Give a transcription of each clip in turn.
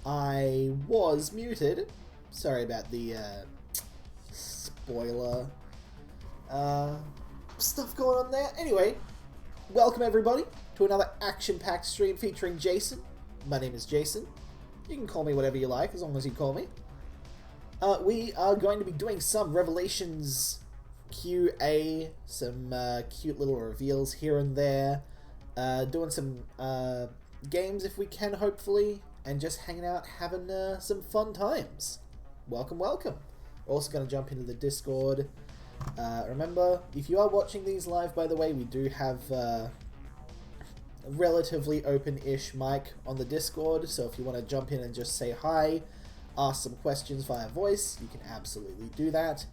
I was muted. Sorry about the spoiler stuff going on there. Anyway, welcome everybody to another action-packed stream featuring Jason. My name is Jason. You can call me whatever you like, as long as you call me. We are going to be doing some Revelations QA, some cute little reveals here and there, doing some games if we can, hopefully, and just hanging out, having some fun times. Welcome, welcome. We're also going to jump into the Discord. Remember, if you are watching these live, by the way, we do have a relatively open-ish mic on the Discord, so if you want to jump in and just say hi, ask some questions via voice, you can absolutely do that.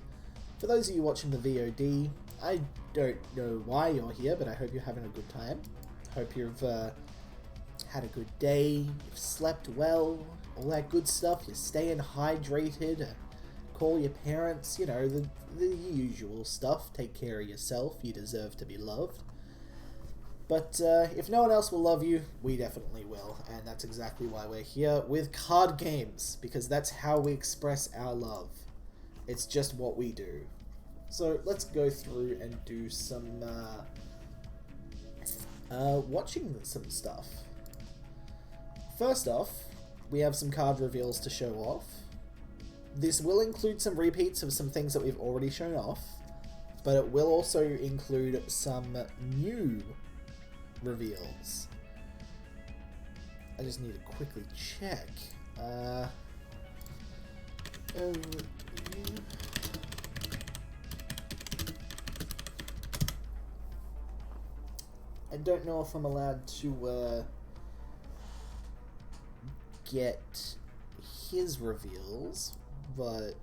For those of you watching the VOD, I don't know why you're here, but I hope you're having a good time. Hope you've had a good day, you've slept well, all that good stuff, you're staying hydrated, call your parents, you know, the usual stuff. Take care of yourself, you deserve to be loved. But if no one else will love you, we definitely will, and that's exactly why we're here with card games, because that's how we express our love. It's just what we do. So let's go through and do some watching some stuff. First off, we have some card reveals to show off. This will include some repeats of some things that we've already shown off, but it will also include some new reveals. I just need to quickly check. I don't know if I'm allowed to get his reveals, but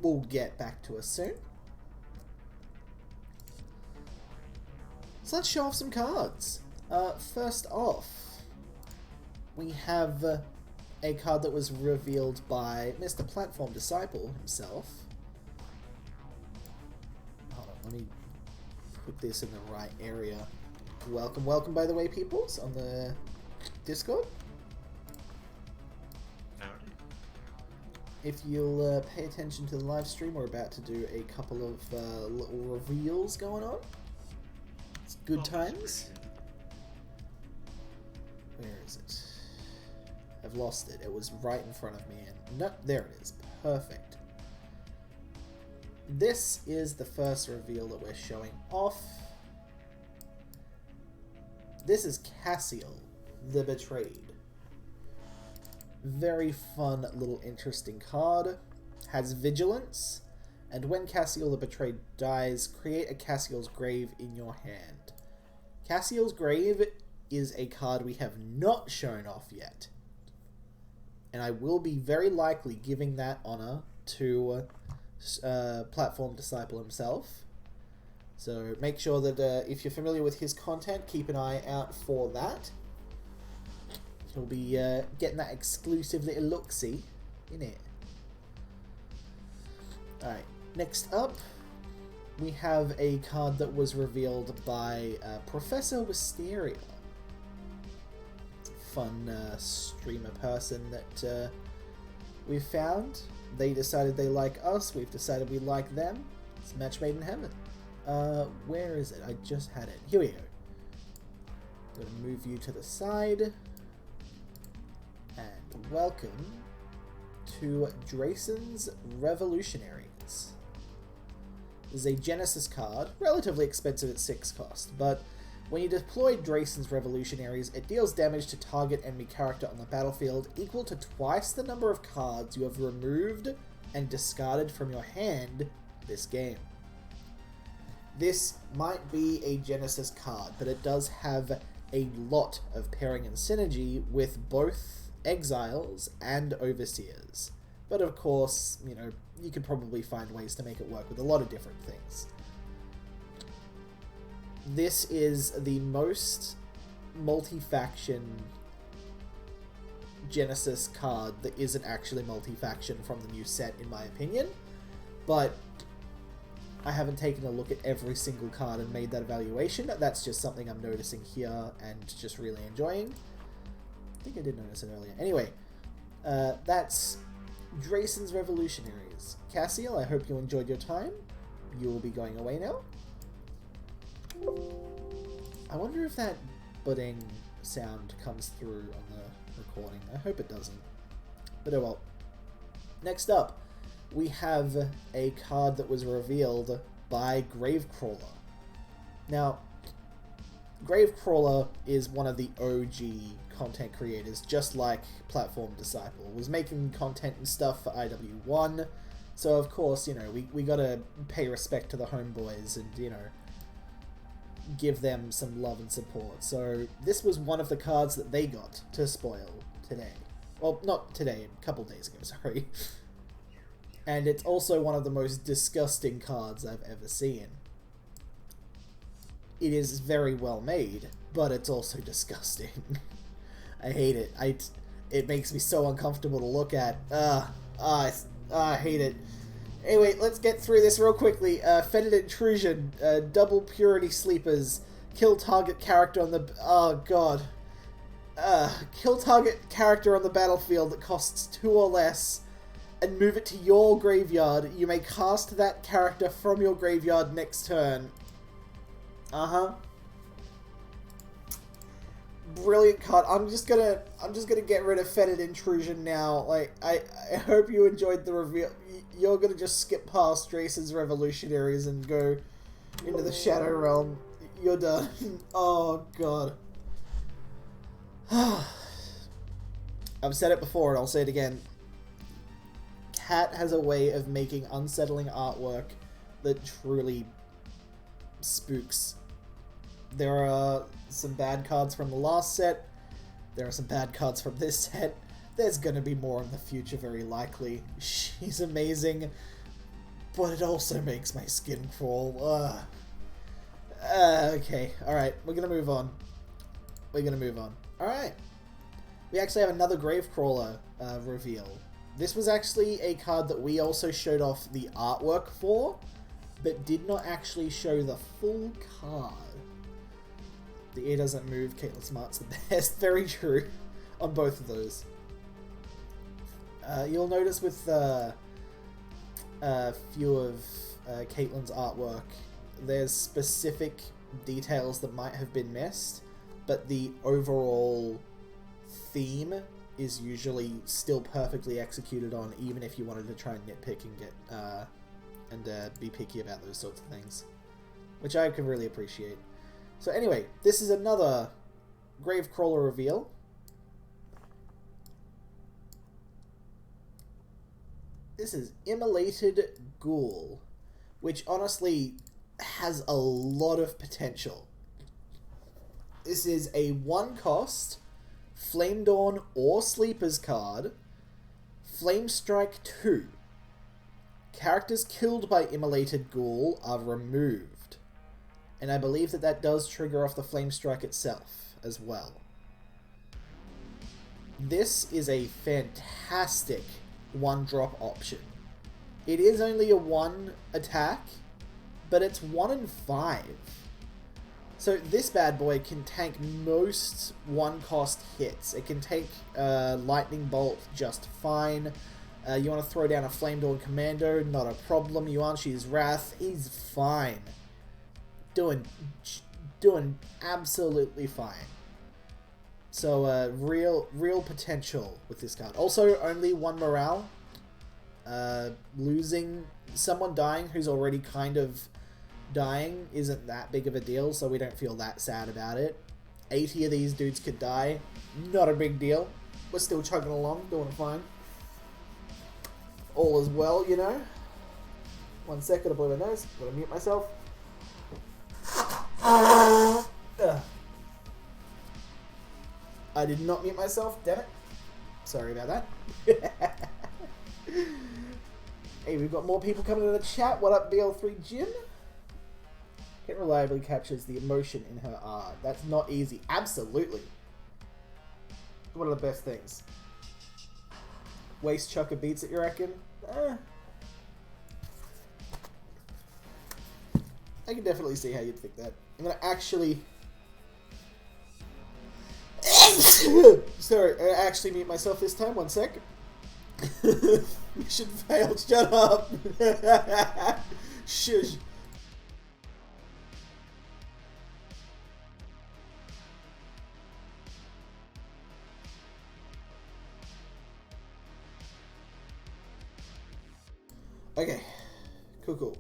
we'll get back to us soon. So let's show off some cards. First off, we have a card that was revealed by Mr. Platform Disciple himself. Hold on, let me put this in the right area. Welcome, welcome, by the way, peoples, on the Discord. If you'll pay attention to the live stream, we're about to do a couple of little reveals going on. It's good times. Where is it? I've lost it. It was right in front of me. And no, there it is. Perfect. This is the first reveal that we're showing off. This is Cassiel, the Betrayed. Very fun, little interesting card. Has Vigilance, and when Cassiel the Betrayed dies, create a Cassiel's Grave in your hand. Cassiel's Grave is a card we have not shown off yet, and I will be very likely giving that honor to Platform Disciple himself. So make sure that if you're familiar with his content, keep an eye out for that. He'll be getting that exclusive little look-see in it. Alright, next up, we have a card that was revealed by Professor Wisteria. Fun streamer person that we've found. They decided they like us, we've decided we like them. It's a match made in heaven. Where is it? I just had it. Here we go. I'm going to move you to the side. And welcome to Drayson's Revolutionaries. This is a Genesis card, relatively expensive at 6 cost, but when you deploy Drayson's Revolutionaries, it deals damage to target enemy character on the battlefield equal to twice the number of cards you have removed and discarded from your hand this game. This might be a Genesis card, but it does have a lot of pairing and synergy with both Exiles and Overseers. But of course, you know, you could probably find ways to make it work with a lot of different things. This is the most multi-faction Genesis card that isn't actually multi-faction from the new set, in my opinion. But I haven't taken a look at every single card and made that evaluation. That's just something I'm noticing here and just really enjoying. I think I did notice it earlier. Anyway, That's Drayson's Revolutionaries. Cassiel, I hope you enjoyed your time. You will be going away now. I wonder if that budding sound comes through on the recording. I hope it doesn't. But oh well. Next up, we have a card that was revealed by Gravecrawler. Now, Gravecrawler is one of the OG content creators, just like Platform Disciple. Was making content and stuff for IW1, so of course, you know, we gotta pay respect to the homeboys and, you know, give them some love and support. So this was one of the cards that they got to spoil today. Well, not today, a couple days ago, sorry. And it's also one of the most disgusting cards I've ever seen. It is very well made, but it's also disgusting. I hate it. It makes me so uncomfortable to look at. I hate it. Anyway, let's get through this real quickly. Fetid Intrusion, double purity sleepers, kill target character on the... Oh god. Kill target character on the battlefield that costs 2 or less, and move it to your graveyard. You may cast that character from your graveyard next turn. Brilliant card. I'm just gonna get rid of Fetid Intrusion now. Like, I hope you enjoyed the reveal. You're gonna just skip past Drayson's Revolutionaries and go into the Shadow Realm. You're done. Oh god. I've said it before and I'll say it again. Cat has a way of making unsettling artwork that truly spooks. There are some bad cards from the last set. There are some bad cards from this set. There's gonna be more in the future, very likely. She's amazing, but it also makes my skin crawl. Okay, alright, we're gonna move on. Alright. We actually have another Gravecrawler reveal. This was actually a card that we also showed off the artwork for, but did not actually show the full card. The ear doesn't move, Caitlyn Smart's the best. Very true on both of those. You'll notice with a few of Caitlyn's artwork, there's specific details that might have been missed, but the overall theme is usually still perfectly executed on, even if you wanted to try and nitpick and get be picky about those sorts of things, which I can really appreciate. So anyway, this is another Gravecrawler reveal. This is Immolated Ghoul, which honestly has a lot of potential. This is a 1-cost Flame Dawn or Sleepers card. Flame Strike 2. Characters killed by Immolated Ghoul are removed. And I believe that that does trigger off the Flame Strike itself as well. This is a fantastic 1-drop option. It is only a 1 attack, but it's 1 in 5. So this bad boy can tank most 1-cost hits. It can take Lightning Bolt just fine. You want to throw down a Flame Dawn Commando, not a problem. Yuan-Shi's Wrath, he's fine. Doing absolutely fine. So real potential with this card. Also, only 1 morale. Losing someone dying who's already kind of dying isn't that big of a deal, so we don't feel that sad about it. 80 of these dudes could die. Not a big deal. We're still chugging along, doing fine. All is well, you know. 1 second, I blew my nose. Gotta mute myself. I did not mute myself, damn it. Sorry about that. Hey, we've got more people coming to the chat. What up, BL3 Jim? Kit reliably captures the emotion in her art. That's not easy. Absolutely. One of the best things. Waste chucker beats it, you reckon? I can definitely see how you'd think that. I'm gonna actually... Sorry, I actually mute myself this time. 1 sec. Mission failed. Shut up. Shush. Okay. Cool.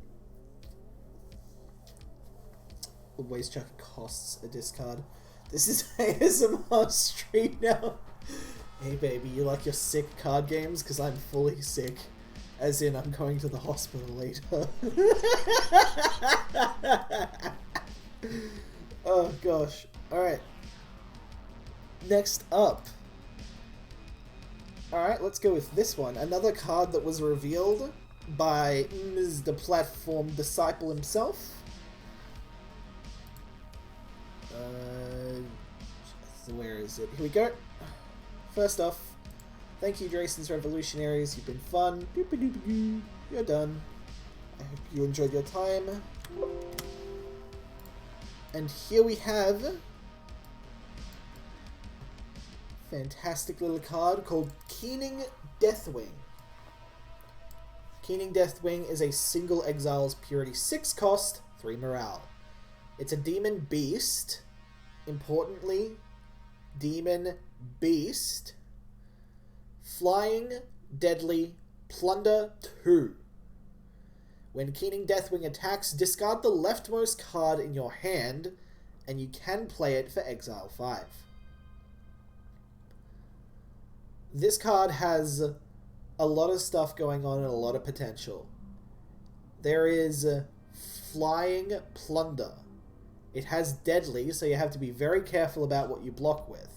Waste chuck costs a discard. This is ASMR stream now. Hey baby, you like your sick card games? Because I'm fully sick. As in, I'm going to the hospital later. Oh gosh. Alright. Next up. Alright, let's go with this one. Another card that was revealed by the platform disciple himself. So where is it? Here we go. First off, thank you, Drayson's Revolutionaries. You've been fun. You're done. I hope you enjoyed your time. And here we have a fantastic little card called Keening Deathwing. Keening Deathwing is a single exiles purity 6 cost, 3 morale. It's a demon beast. Importantly, demon beast. Flying, deadly, plunder 2. When Keening Deathwing attacks, discard the leftmost card in your hand, and you can play it for exile 5. This card has a lot of stuff going on and a lot of potential. There is flying plunder. It has deadly, so you have to be very careful about what you block with.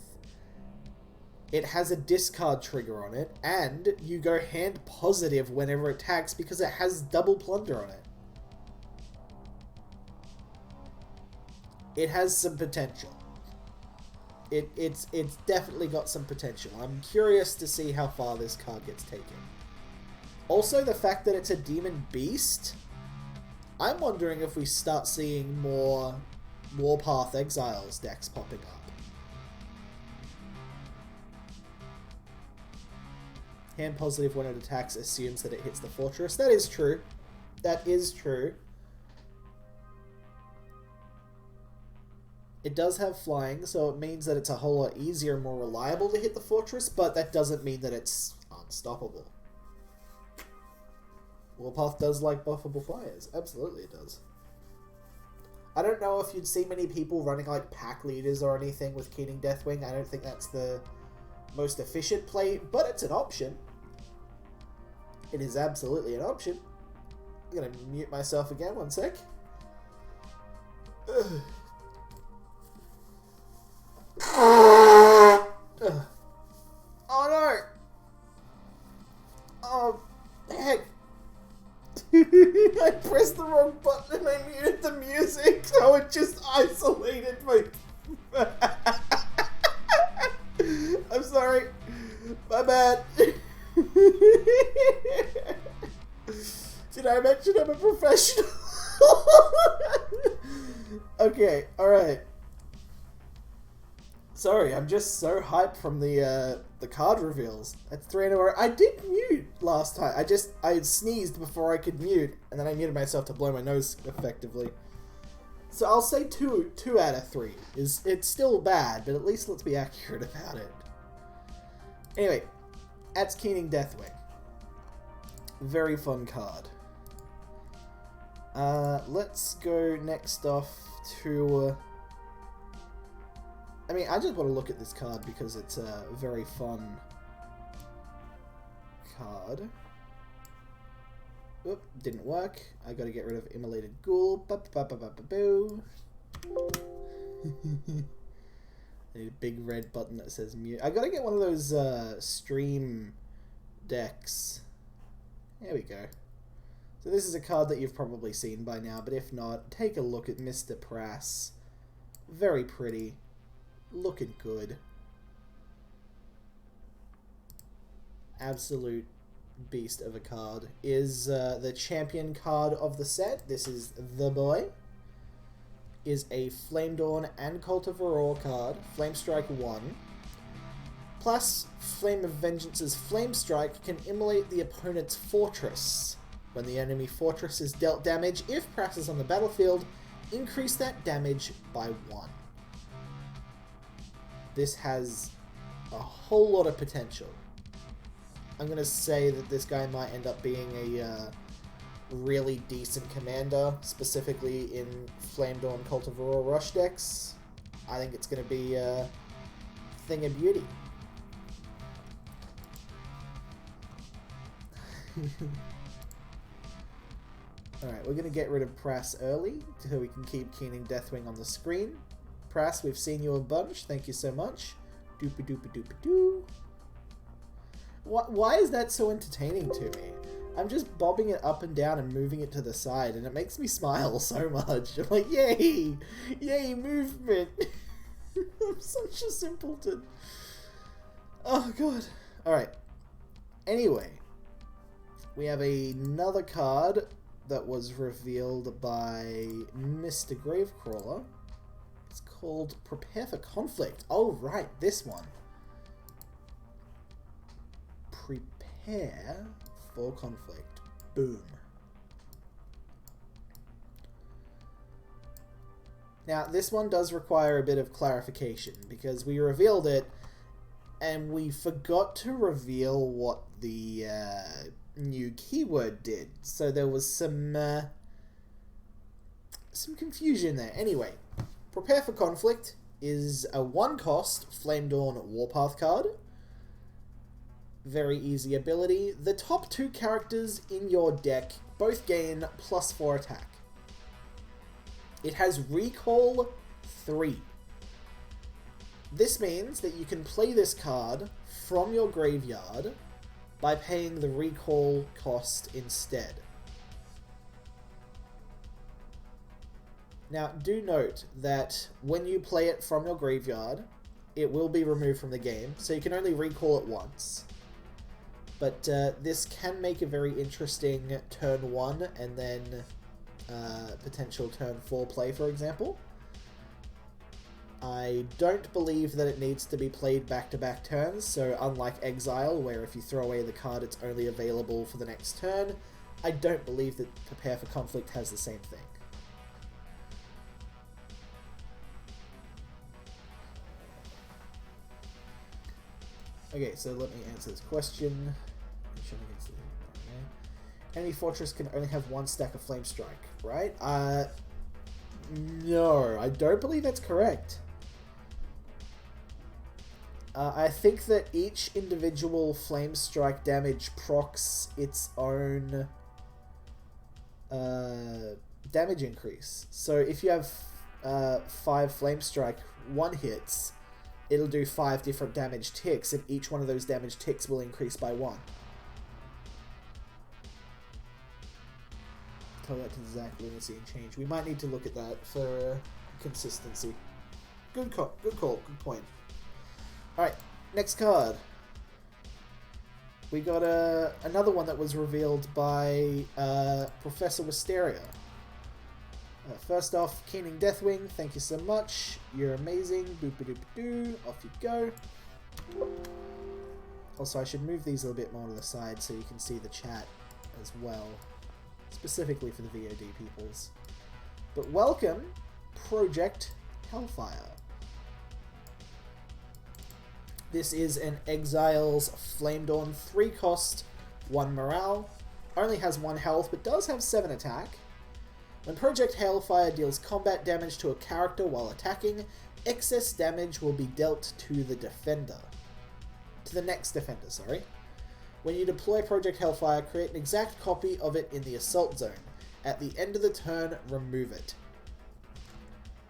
It has a discard trigger on it, and you go hand positive whenever it attacks because it has double plunder on it. It has some potential. It's definitely got some potential. I'm curious to see how far this card gets taken. Also, the fact that it's a demon beast, I'm wondering if we start seeing more Warpath Exiles decks popping up. Hand positive when it attacks assumes that it hits the fortress. That is true. That is true. It does have flying, so it means that it's a whole lot easier and more reliable to hit the fortress, but that doesn't mean that it's unstoppable. Warpath does like buffable flyers. Absolutely it does. I don't know if you'd see many people running like pack leaders or anything with Keening Deathwing. I don't think that's the most efficient play, but it's an option. It is absolutely an option. I'm going to mute myself again, 1 sec. Ugh. Oh no! Oh, heck! I pressed the wrong button and I muted the music, so it just isolated my... I'm sorry. My bad. Did I mention I'm a professional? Okay, alright. Sorry, I'm just so hyped from the card reveals. That's 3 in a row. I did mute last time. I sneezed before I could mute, and then I muted myself to blow my nose effectively. So I'll say 2 out of 3. It's still bad, but at least let's be accurate about it. Anyway, that's Keening Deathwing. Very fun card. Let's go next off to... I mean, I just want to look at this card because it's a very fun card. Oop, didn't work. I gotta get rid of Immolated Ghoul. Boo. I need a big red button that says mute. I gotta get one of those stream decks. There we go. So this is a card that you've probably seen by now, but if not, take a look at Mr. Prass. Very pretty. Looking good. Absolute beast of a card. Is the champion card of the set. This is the boy. Is a Flame Dawn and Cult of Aurora card. Flame Strike 1. Plus, Flame of Vengeance's Flame Strike can immolate the opponent's fortress. When the enemy fortress is dealt damage, if Prass is on the battlefield, increase that damage by 1. This has a whole lot of potential. I'm going to say that this guy might end up being a really decent commander, specifically in Flame Dawn Cult of Aurora Rush decks. I think it's going to be a thing of beauty. Alright, we're going to get rid of Prass early so we can keep Keening Deathwing on the screen. Prass, we've seen you a bunch. Thank you so much. Doopy doopy doopy doo. Why is that so entertaining to me? I'm just bobbing it up and down and moving it to the side, and it makes me smile so much. I'm like, yay! Yay, movement! I'm such a simpleton. Oh, God. Alright. Anyway. We have another card that was revealed by Mr. Gravecrawler. It's called Prepare for Conflict. Oh, right, this one. Prepare for Conflict. Boom. Now, this one does require a bit of clarification, because we revealed it, and we forgot to reveal what the new keyword did. So there was some confusion there. Anyway, Prepare for Conflict is a 1-cost Flame Dawn Warpath card. Very easy ability. The top 2 characters in your deck both gain +4 attack. It has Recall 3. This means that you can play this card from your graveyard by paying the recall cost instead. Now, do note that when you play it from your graveyard, it will be removed from the game, so you can only recall it once. But this can make a very interesting turn 1 and then potential turn 4 play, for example. I don't believe that it needs to be played back-to-back turns, so unlike Exile, where if you throw away the card it's only available for the next turn, I don't believe that Prepare for Conflict has the same thing. Okay, so let me answer this question. Enemy fortress can only have 1 stack of Flame Strike, right? No, I don't believe that's correct. I think that each individual Flame Strike damage procs its own damage increase. So if you have 5 Flame Strike 1 hits, it'll do 5 different damage ticks, and each one of those damage ticks will increase by 1. Tell that to Zach Lunacy and change. We might need to look at that for consistency. Good call, good point. Alright, next card. We got another one that was revealed by Professor Wisteria. First off, Keening Deathwing, thank you so much. You're amazing. Boop-a-doop-a-doo. Off you go. Also, I should move these a little bit more to the side so you can see the chat as well. Specifically for the VOD peoples. But welcome, Project Hellfire. This is an Exile's Flame Dawn 3-cost, 1 morale. Only has 1 health, but does have 7 attack. When Project Hellfire deals combat damage to a character while attacking, excess damage will be dealt to the defender. To the next defender, sorry. When you deploy Project Hellfire, create an exact copy of it in the Assault Zone. At the end of the turn, remove it.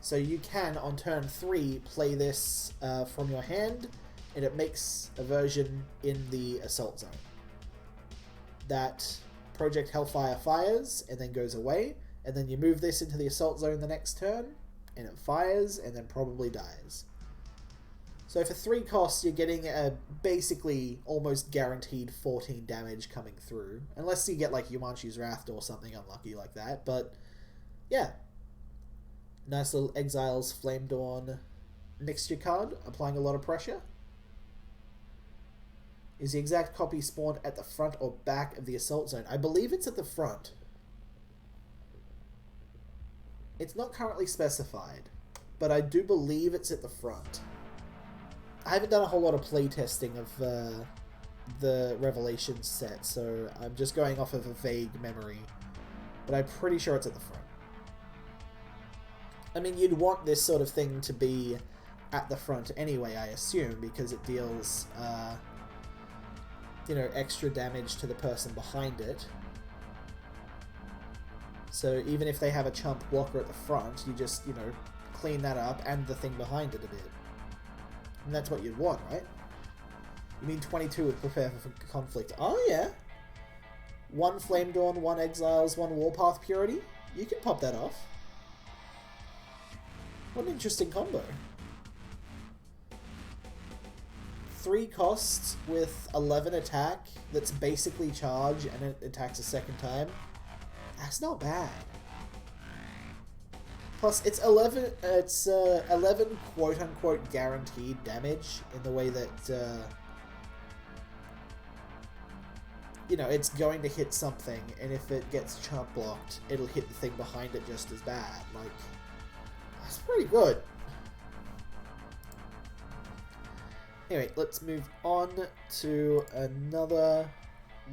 So you can, on turn 3, play this from your hand, and it makes a version in the Assault Zone. That Project Hellfire fires, and then goes away, and then you move this into the Assault Zone the next turn, and it fires, and then probably dies. So for 3 costs, you're getting a basically almost guaranteed 14 damage coming through. Unless you get like Yumanshi's Wrath or something unlucky like that. But yeah. Nice little Exile's Flame Dawn mixture card, applying a lot of pressure. Is the exact copy spawned at the front or back of the assault zone? I believe it's at the front. It's not currently specified, but I do believe it's at the front. I haven't done a whole lot of playtesting of the Revelations set, so I'm just going off of a vague memory. But I'm pretty sure it's at the front. I mean, you'd want this sort of thing to be at the front anyway, I assume, because it deals, you know, extra damage to the person behind it. So even if they have a chump blocker at the front, you just, you know, clean that up and the thing behind it a bit. And that's what you'd want, right? You mean 22 would prepare for conflict. Oh, yeah. 1 Flame Dawn, 1 Exiles, 1 Warpath Purity. You can pop that off. What an interesting combo. 3 costs with 11 attack that's basically charge and it attacks a second time. That's not bad. Plus, it's 11 quote-unquote guaranteed damage in the way that, you know, it's going to hit something, and if it gets chump blocked, it'll hit the thing behind it just as bad. Like, that's pretty good. Anyway, let's move on to another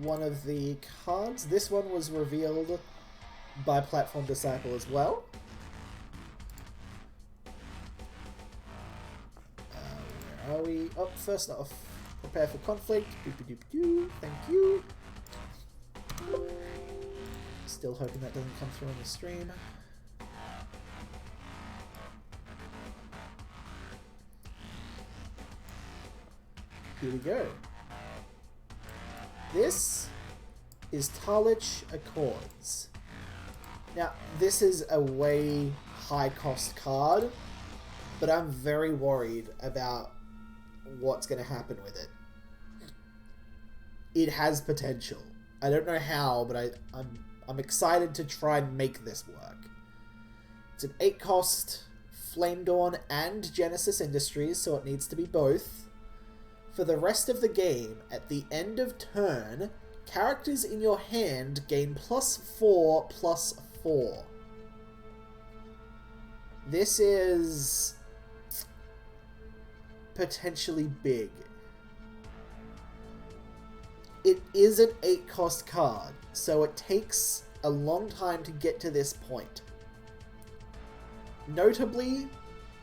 one of the cards. This one was revealed by Platform Disciple as well. Where are we? Oh, first off, prepare for conflict. Thank you. Still hoping that doesn't come through on the stream. Here we go. This is Talich Accords. Now, this is a way high-cost card, but I'm very worried about what's going to happen with it. It has potential. I don't know how, but I'm excited to try and make this work. It's an 8-cost Flame Dawn and Genesis Industries, so it needs to be both. For the rest of the game, at the end of turn, characters in your hand gain +4/+4. This is potentially big. It is an 8-cost card, so it takes a long time to get to this point. Notably,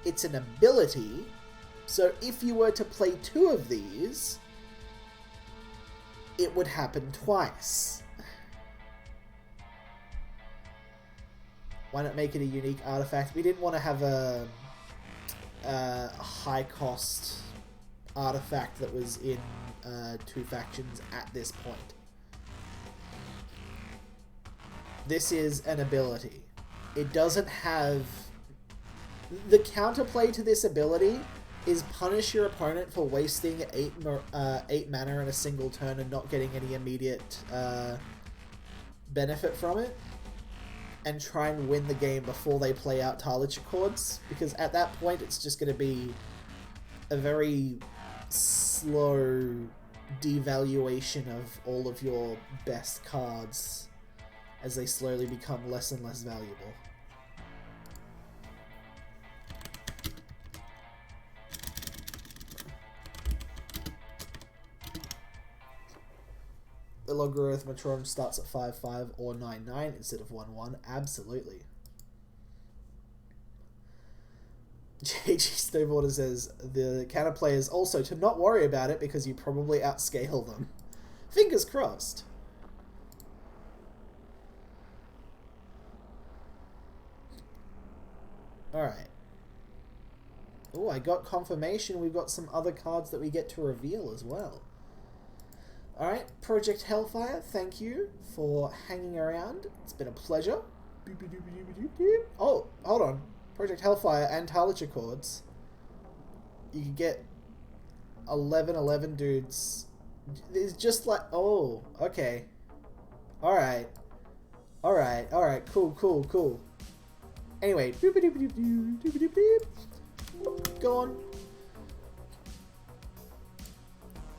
it's an ability, so if you were to play 2 of these, it would happen twice. Why not make it a unique artifact? We didn't want to have a high-cost artifact that was in 2 factions at this point. This is an ability. It doesn't have... The counterplay to this ability is punish your opponent for wasting 8 mana in a single turn and not getting any immediate benefit from it, and try and win the game before they play out Talich Accords, because at that point it's just going to be a very slow devaluation of all of your best cards as they slowly become less and less valuable. The Logarithmatron starts at 5/5 or 9/9 instead of 1/1. Absolutely. JG Snowboarder says the counterplay is also to not worry about it because you probably outscale them. Fingers crossed. Alright. Oh, I got confirmation we've got some other cards that we get to reveal as well. Alright, Project Hellfire, thank you for hanging around. It's been a pleasure. Oh, hold on. Project Hellfire and Talich Accords. You can get 11 dudes. It's just like... Oh, okay. Alright. Alright, cool. Anyway. Go on.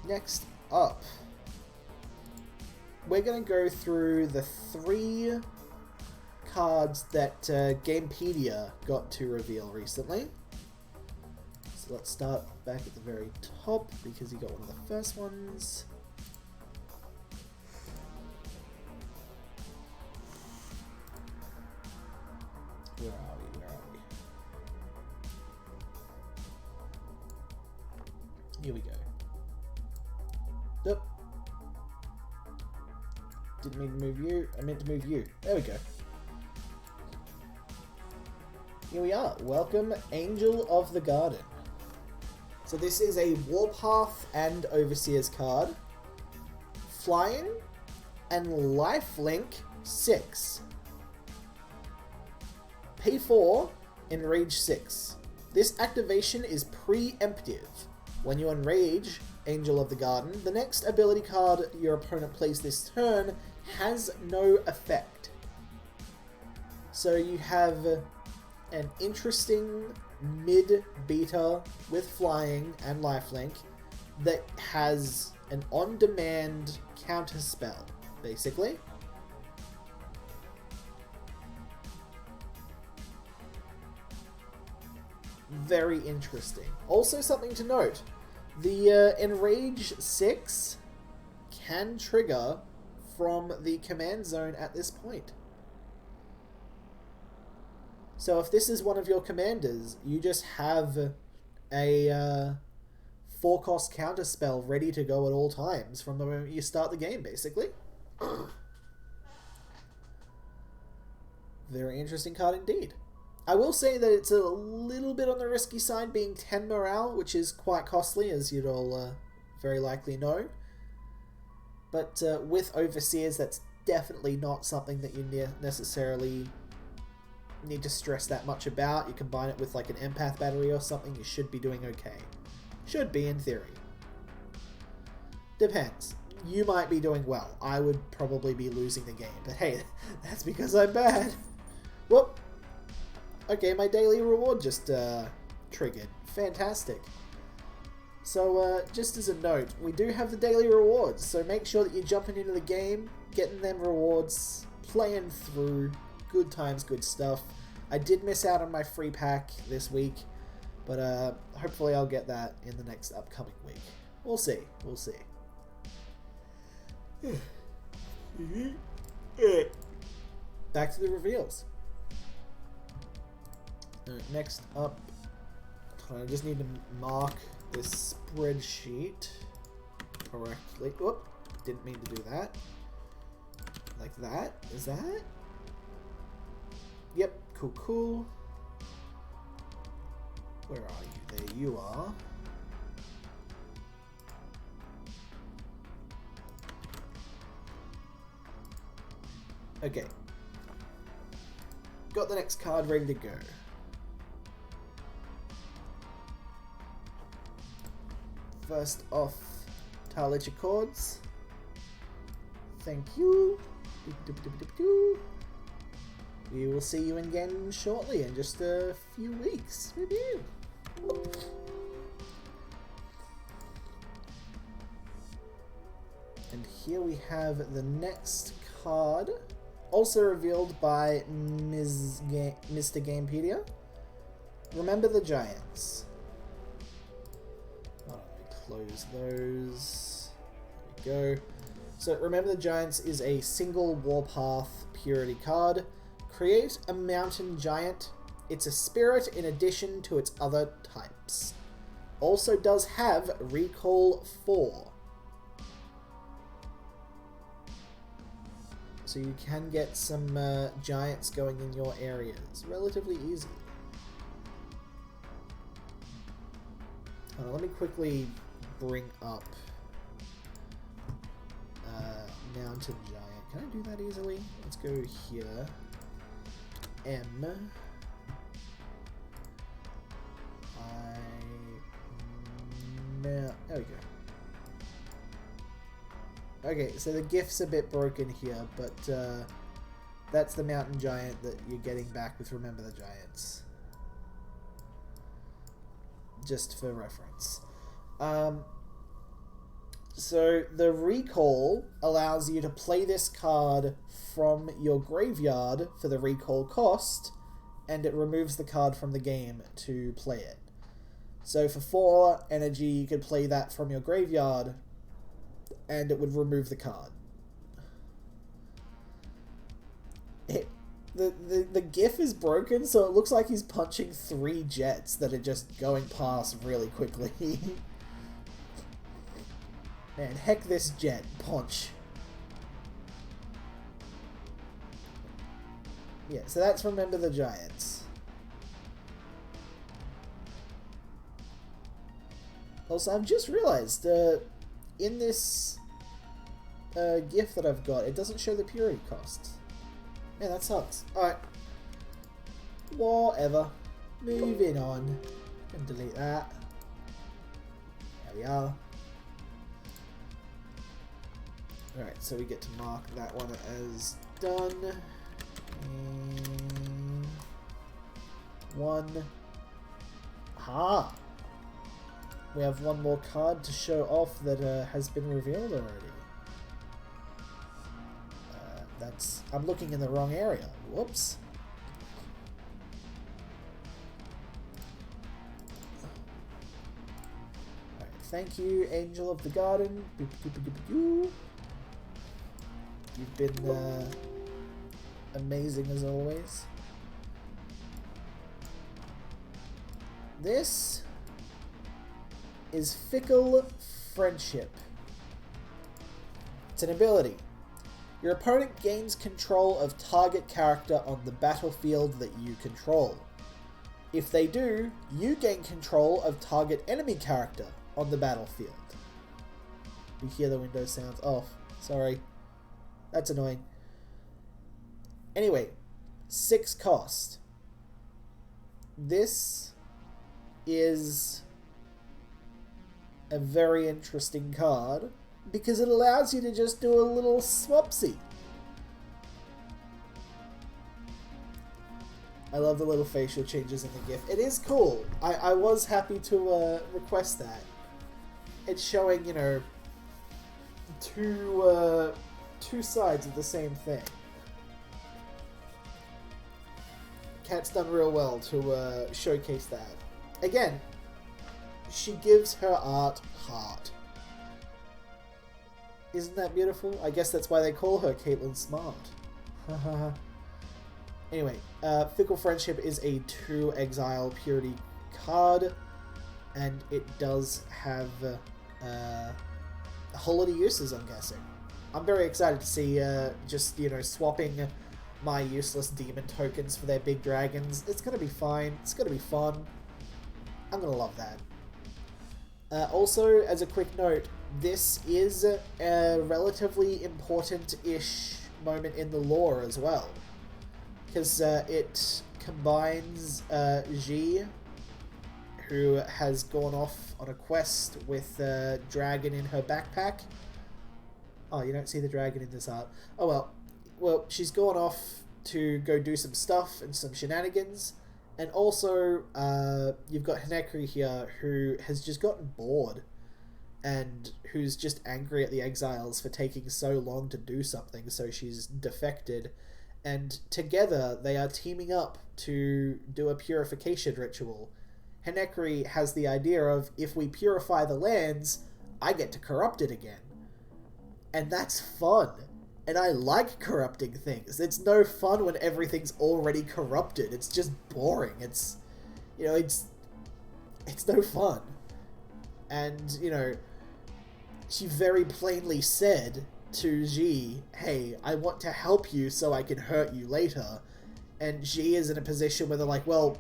Next up, we're going to go through the 3 cards that Gamepedia got to reveal recently. So let's start back at the very top because he got one of the first ones. Where are we? Where are we? Here we go. Nope. Didn't mean to move you. I meant to move you. There we go. Here we are. Welcome, Angel of the Garden. So this is a Warpath and Overseer's card. Flying and Lifelink 6. P4, Enrage 6. This activation is preemptive. When you enrage Angel of the Garden, the next ability card your opponent plays this turn has no effect. So you have an interesting mid-beta with flying and lifelink that has an on-demand counterspell, basically. Very interesting. Also something to note, the Enrage 6 can trigger from the command zone at this point. So if this is one of your commanders, you just have a 4-cost counterspell ready to go at all times from the moment you start the game, basically. Very interesting card indeed. I will say that it's a little bit on the risky side, being 10 morale, which is quite costly, as you'd all very likely know. But with Overseers, that's definitely not something that you necessarily need to stress that much about. You combine it with like an empath battery or something, you should be doing okay. Should be, in theory. Depends. You might be doing well. I would probably be losing the game, but hey, that's because I'm bad. Whoop! Okay, my daily reward just triggered. Fantastic. So, just as a note, we do have the daily rewards, so make sure that you're jumping into the game, getting them rewards, playing through. Good times, good stuff. I did miss out on my free pack this week, but hopefully I'll get that in the next upcoming week. We'll see. We'll see. Back to the reveals. Next up, I just need to mark this spreadsheet correctly. Whoop, didn't mean to do that. Like that? Is that? Yep, cool, cool. Where are you? There you are. Okay. Got the next card ready to go. First off, Talich Accords. Thank you. We will see you again shortly, in just a few weeks. And here we have the next card, also revealed by Mr. Gamepedia. Remember the Giants. Why don't we close those? There we go. So Remember the Giants is a single Warpath Purity card. Create a Mountain Giant. It's a spirit in addition to its other types. Also does have Recall 4. So you can get some giants going in your areas relatively easily. Hold on, let me quickly bring up Mountain Giant. Can I do that easily? Let's go here. M. There we go. Okay, so the GIF's a bit broken here, but that's the Mountain Giant that you're getting back with Remember the Giants. Just for reference. So the recall allows you to play this card from your graveyard for the recall cost, and it removes the card from the game to play it. So for 4 energy, you could play that from your graveyard, and it would remove the card. The GIF is broken, so it looks like he's punching 3 jets that are just going past really quickly. Man, heck this jet. Punch. Yeah, so that's Remember the Giants. Also, I've just realized, in this GIF that I've got, it doesn't show the purity cost. Man, that sucks. Alright. Whatever. Moving on. And delete that. There we are. Alright, so we get to mark that one as done. And 1. Aha! We have one more card to show off that has been revealed already. I'm looking in the wrong area. Whoops. Alright, thank you, Angel of the Garden. You've been amazing as always. This is Fickle Friendship. It's an ability. Your opponent gains control of target character on the battlefield that you control. If they do, you gain control of target enemy character on the battlefield. We hear the Windows sounds off. Sorry. That's annoying. Anyway, 6 cost. This is a very interesting card because it allows you to just do a little swapsy. I love the little facial changes in the GIF. It is cool. I was happy to request that. It's showing, you know, two sides of the same thing. Cat's done real well to showcase that. Again, she gives her art heart. Isn't that beautiful? I guess that's why they call her Caitlin Smart. Anyway, Fickle Friendship is a 2 exile purity card, and it does have holiday uses, I'm guessing. I'm very excited to see just, you know, swapping my useless demon tokens for their big dragons. It's gonna be fine. It's gonna be fun. I'm gonna love that. Also, as a quick note, this is a relatively important-ish moment in the lore as well. Because it combines Ji, who has gone off on a quest with a dragon in her backpack. Oh, you don't see the dragon in this art. Oh well. Well, she's gone off to go do some stuff and some shenanigans. And also, you've got Hinekri here, who has just gotten bored. And who's just angry at the exiles for taking so long to do something, so she's defected. And together, they are teaming up to do a purification ritual. Hinekri has the idea of, if we purify the lands, I get to corrupt it again. And that's fun. And I like corrupting things. It's no fun when everything's already corrupted. It's just boring. It's, you know, it's no fun. And, you know, she very plainly said to Ji, hey, I want to help you so I can hurt you later. And Ji is in a position where they're like, well,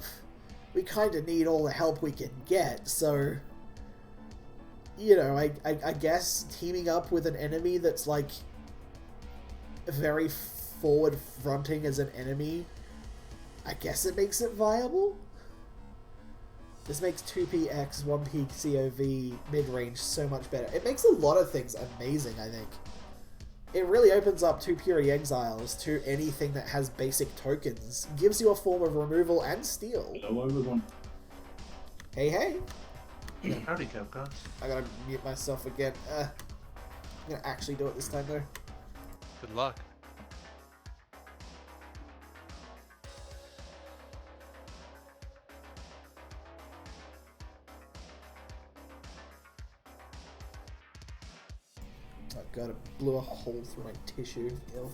we kind of need all the help we can get, so, you know, I guess teaming up with an enemy that's, like, very forward-fronting as an enemy, I guess it makes it viable? This makes 2px, 1p COV mid-range so much better. It makes a lot of things amazing, I think. It really opens up 2 Purity Exiles to anything that has basic tokens. Gives you a form of removal and steal. Hello, everyone. Hey, hey. Howdy, Capcom. I gotta mute myself again. I'm gonna actually do it this time though. Good luck. Oh god, it blew a hole through my tissue. Ew.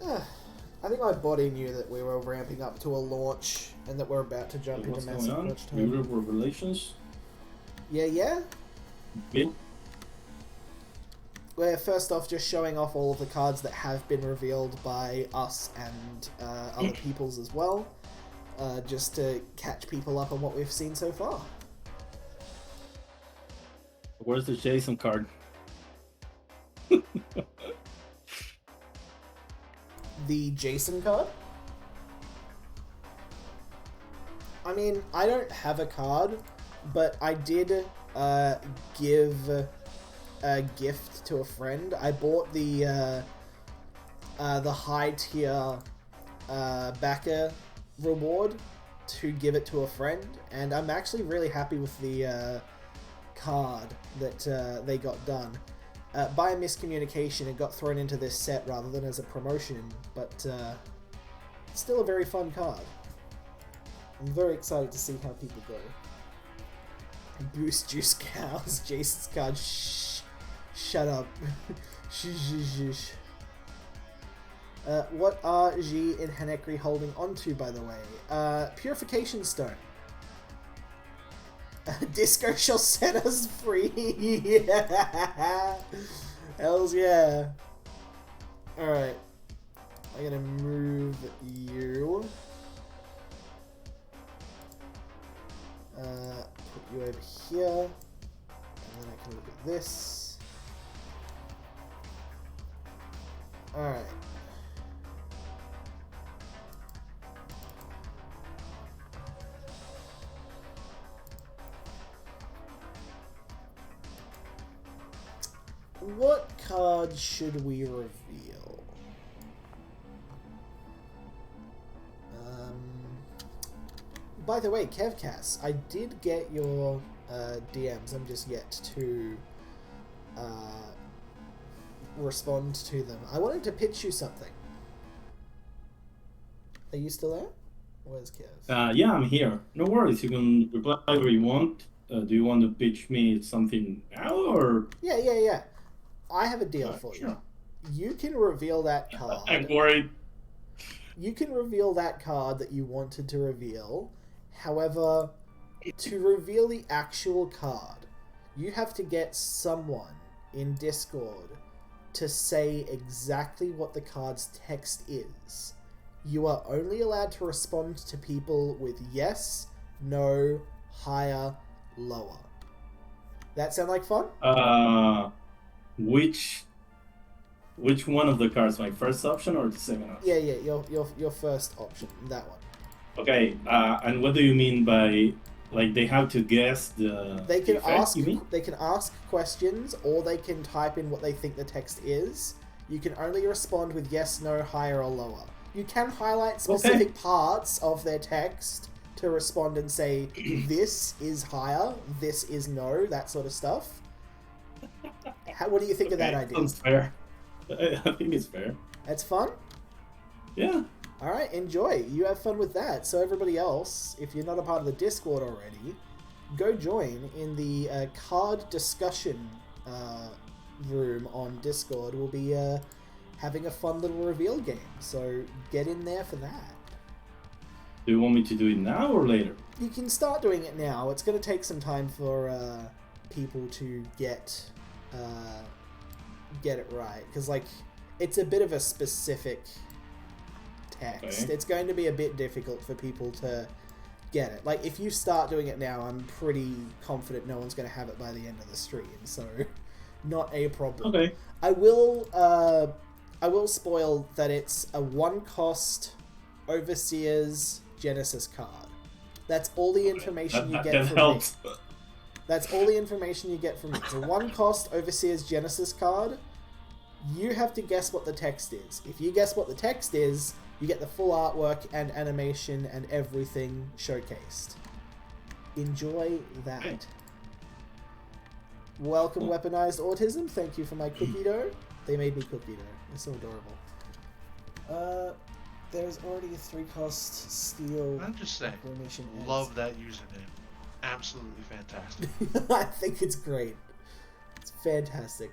I think my body knew that we were ramping up to a launch and that we're about to jump into massive crunch time. New revelations? Yeah? Bill? We're first off just showing off all of the cards that have been revealed by us and other peoples as well, just to catch people up on what we've seen so far. Where's the Jason card? The Jason card? I mean, I don't have a card, but I did give a gift to a friend. I bought the high tier backer reward to give it to a friend, and I'm actually really happy with the card that they got done. By a miscommunication, it got thrown into this set rather than as a promotion, but still a very fun card. I'm very excited to see how people go. Boost Juice Cows, Jason's card. Shh. Shut up. Shh. What are G and Hanekri holding onto, by the way? Purification Stone. Disco shall set us free. Yeah. Hells yeah. Alright. I'm gonna move you. Put you over here. And then I can look at this. Alright. What card should we reveal? By the way, Kevcast, I did get your DMs. I'm just yet to respond to them. I wanted to pitch you something. Are you still there? Where's Kev? Yeah, I'm here. No worries. You can reply whenever you want. Do you want to pitch me something now or? Yeah. I have a deal for sure. you. You can reveal that card. I'm worried. You can reveal that card that you wanted to reveal. However, to reveal the actual card, you have to get someone in Discord to say exactly what the card's text is. You are only allowed to respond to people with yes, no, higher, lower. That sound like fun? Which one of the cards? My first option or the second option? Yeah. Your first option, that one. Okay. And what do you mean by like they have to guess the? They can effect, ask. you mean? They can ask questions, or they can type in what they think the text is. You can only respond with yes, no, higher, or lower. You can highlight specific parts of their text to respond and say, this is higher, this is no, that sort of stuff. What do you think of that idea? Sounds fair. I think it's fair. That's fun? Yeah. Alright, enjoy. You have fun with that. So everybody else, if you're not a part of the Discord already, go join in the card discussion room on Discord. We'll be having a fun little reveal game, so get in there for that. Do you want me to do it now or later? You can start doing it now. It's going to take some time for people to get it right, because like it's a bit of a specific text. Okay. It's going to be a bit difficult for people to get it. Like if you start doing it now, I'm pretty confident no one's going to have it by the end of the stream, so not a problem. Okay. I will spoil that it's a 1-cost Overseer's Genesis card. That's all the information you get from helps. me. That's all the information you get from me. It's a 1-cost Overseer's Genesis card. You have to guess what the text is. If you guess what the text is, you get the full artwork and animation and everything showcased. Enjoy that. Okay. Welcome, Weaponized Autism. Thank you for my cookie dough. They made me cookie dough. It's so adorable. There's already a 3-cost steel. I'm just saying. Love that username. Absolutely fantastic. I think it's great. It's fantastic.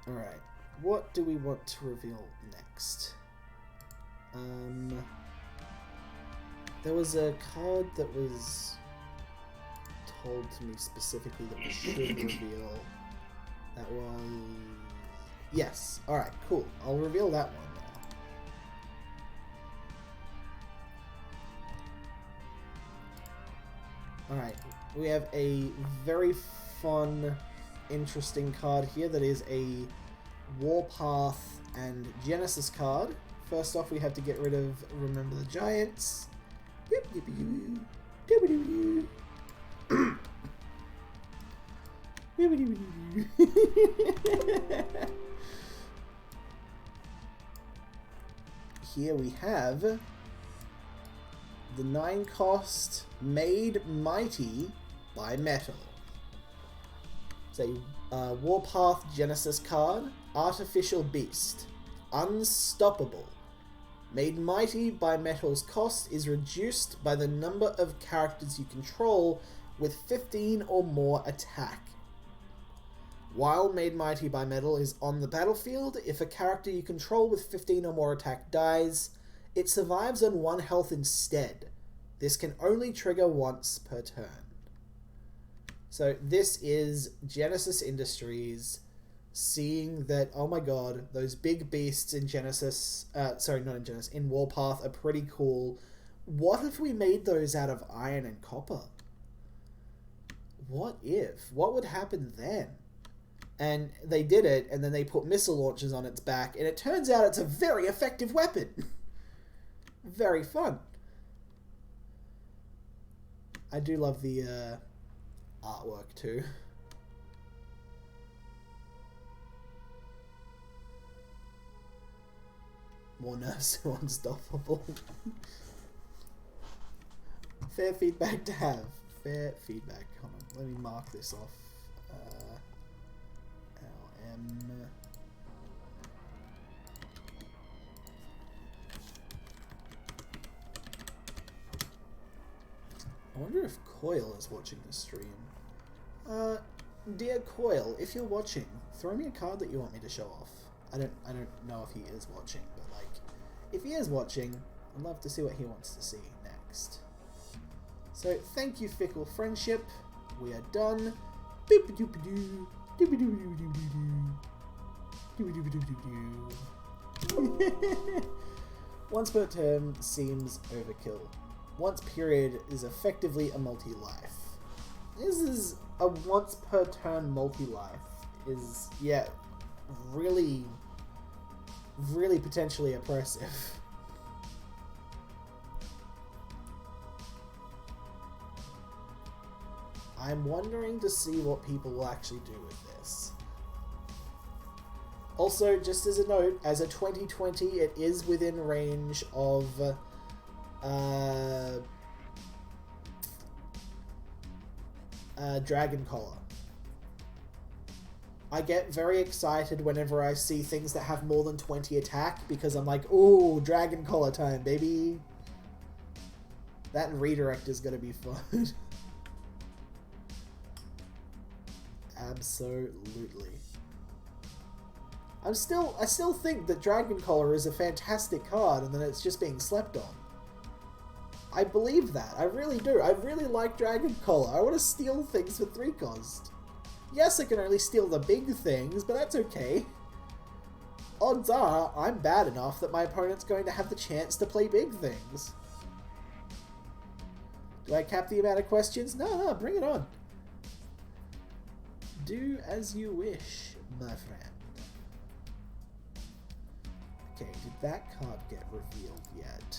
Alright. What do we want to reveal next? There was a card that was told to me specifically that we should reveal. That was... Yes. Alright, cool. I'll reveal that one now. Alright. We have a very fun, interesting card here that is a Warpath and Genesis card. First off, we have to get rid of Remember the Giants. Here we have the 9-cost Made Mighty by Metal. It's a Warpath Genesis card. Artificial Beast. Unstoppable. Made Mighty by Metal's cost is reduced by the number of characters you control with 15 or more attack. While Made Mighty by Metal is on the battlefield, if a character you control with 15 or more attack dies, it survives on 1 health instead. This can only trigger once per turn. So this is Genesis Industries seeing that, oh my god, those big beasts in Genesis, in Warpath are pretty cool. What if we made those out of iron and copper? What if? What would happen then? And they did it, and then they put missile launchers on its back, and it turns out it's a very effective weapon. Very fun. I do love the artwork too. More nerves so unstoppable. Fair feedback to have. Fair feedback. Hold on, let me mark this off. LM. I wonder if Coil is watching the stream. Dear Coil, if you're watching, throw me a card that you want me to show off. I don't know if he is watching, but like, if he is watching, I'd love to see what he wants to see next. So, thank you, Fickle Friendship. We are done. Once per turn seems overkill. Once period is effectively a multi-life. This is a once per turn multi-life. Is, yeah, really potentially oppressive. I'm wondering to see what people will actually do with this. Also, just as a note, as a 2020, it is within range of Dragon Collar. I get very excited whenever I see things that have more than 20 attack, because I'm like, ooh, Dragon Collar time, baby. That redirect is gonna be fun. Absolutely. I still think that Dragon Collar is a fantastic card, and that it's just being slept on. I believe that. I really do. I really like Dragon Collar. I want to steal things for 3 cost. Yes, I can only steal the big things, but that's okay. Odds are, I'm bad enough that my opponent's going to have the chance to play big things. Do I cap the amount of questions? No, bring it on. Do as you wish, my friend. Okay, did that card get revealed yet?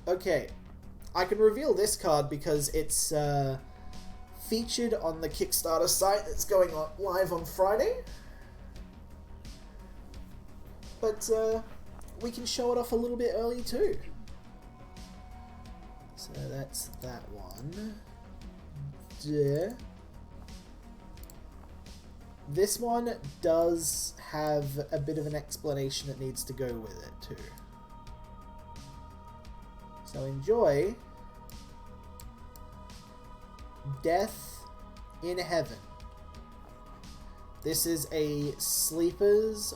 Okay, I can reveal this card because it's featured on the Kickstarter site that's going on live on Friday. But we can show it off a little bit early too. So that's that one. Duh. This one does have a bit of an explanation that needs to go with it too. So enjoy Death in Heaven. This is a sleepers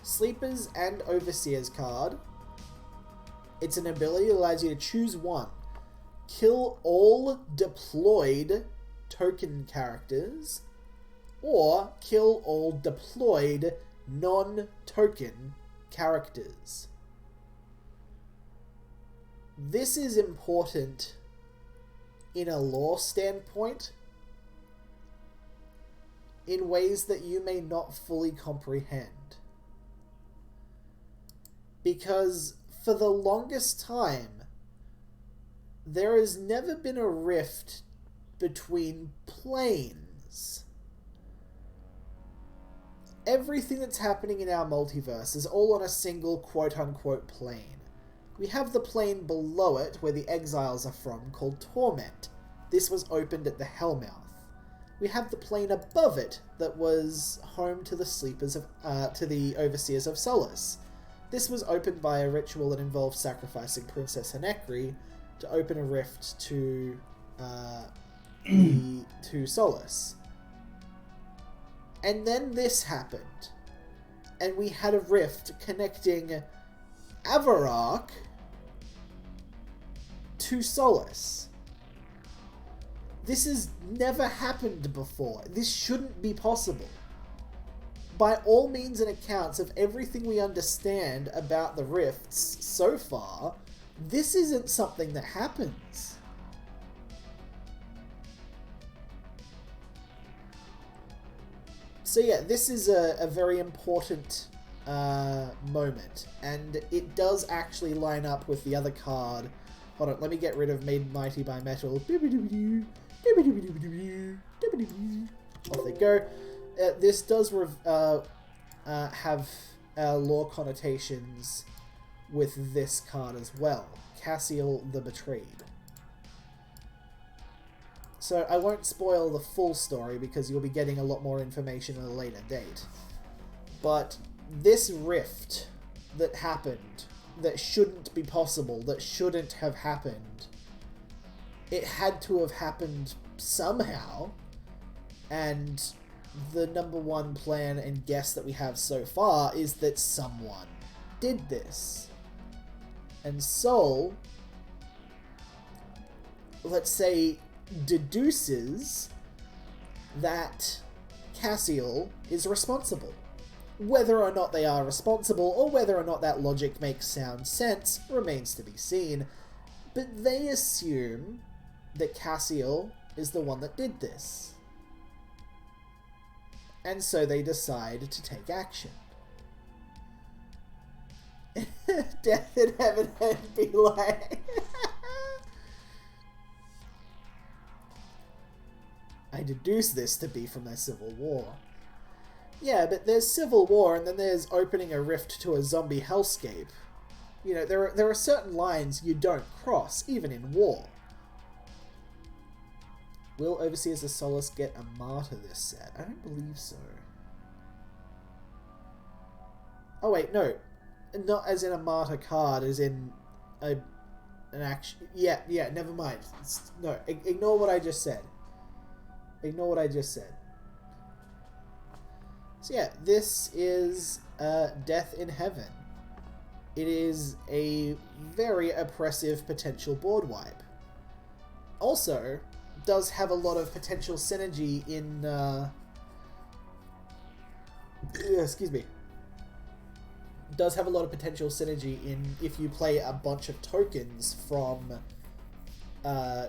sleepers and overseers card. It's an ability that allows you to choose one. Kill all deployed token characters, or kill all deployed non-token characters. This is important in a lore standpoint in ways that you may not fully comprehend. Because for the longest time, there has never been a rift between planes. Everything that's happening in our multiverse is all on a single quote-unquote plane. We have the plane below it, where the exiles are from, called Torment. This was opened at the Hellmouth. We have the plane above it, that was home to the sleepers of, to the Overseers of Solace. This was opened by a ritual that involved sacrificing Princess Hanekri to open a rift to to Solace. And then this happened, and we had a rift connecting Avarak to Solace. This has never happened before. This shouldn't be possible. By all means and accounts of everything we understand about the rifts so far, this isn't something that happens. So yeah, this is a very important moment, and it does actually line up with the other card. Hold on, let me get rid of Made Mighty by Metal. Off they go. This does have lore connotations with this card as well. Cassiel the Betrayed. So I won't spoil the full story because you'll be getting a lot more information at a later date. But this rift that happened, that shouldn't be possible, that shouldn't have happened, it had to have happened somehow. And the number one plan and guess that we have so far is that someone did this. And Soul, let's say, deduces that Cassiel is responsible. Whether or not they are responsible, or whether or not that logic makes sound sense, remains to be seen. But they assume that Cassiel is the one that did this. And so they decide to take action. Death in Heaven and be like... I deduce this to be from their civil war. Yeah, but there's civil war, and then there's opening a rift to a zombie hellscape. You know, there are certain lines you don't cross, even in war. Will Overseers of Solace get a martyr this set? I don't believe so. Oh wait, no. Not as in a martyr card, as in an action... Yeah, never mind. No, ignore what I just said. Ignore what I just said. So yeah, this is Death in Heaven. It is a very oppressive potential board wipe. Also, does have a lot of potential synergy in... excuse me. Does have a lot of potential synergy in if you play a bunch of tokens from...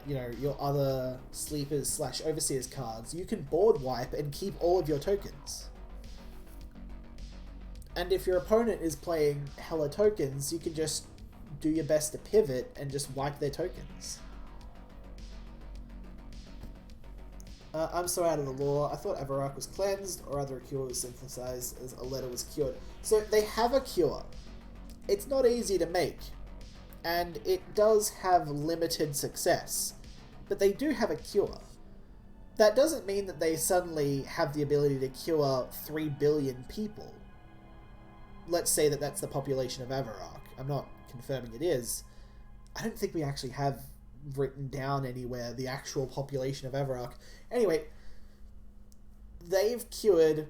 you know, your other sleepers / overseers cards, you can board wipe and keep all of your tokens. And if your opponent is playing hella tokens, you can just do your best to pivot and just wipe their tokens. I'm so out of the lore. I thought Avarak was cleansed, or rather a cure was synthesized as a letter was cured. So they have a cure. It's not easy to make. and it does have limited success, but they do have a cure. That doesn't mean that they suddenly have the ability to cure 3 billion people. Let's say that that's the population of Avarok. I'm not confirming it is. I don't think we actually have written down anywhere the actual population of Avarok. Anyway, they've cured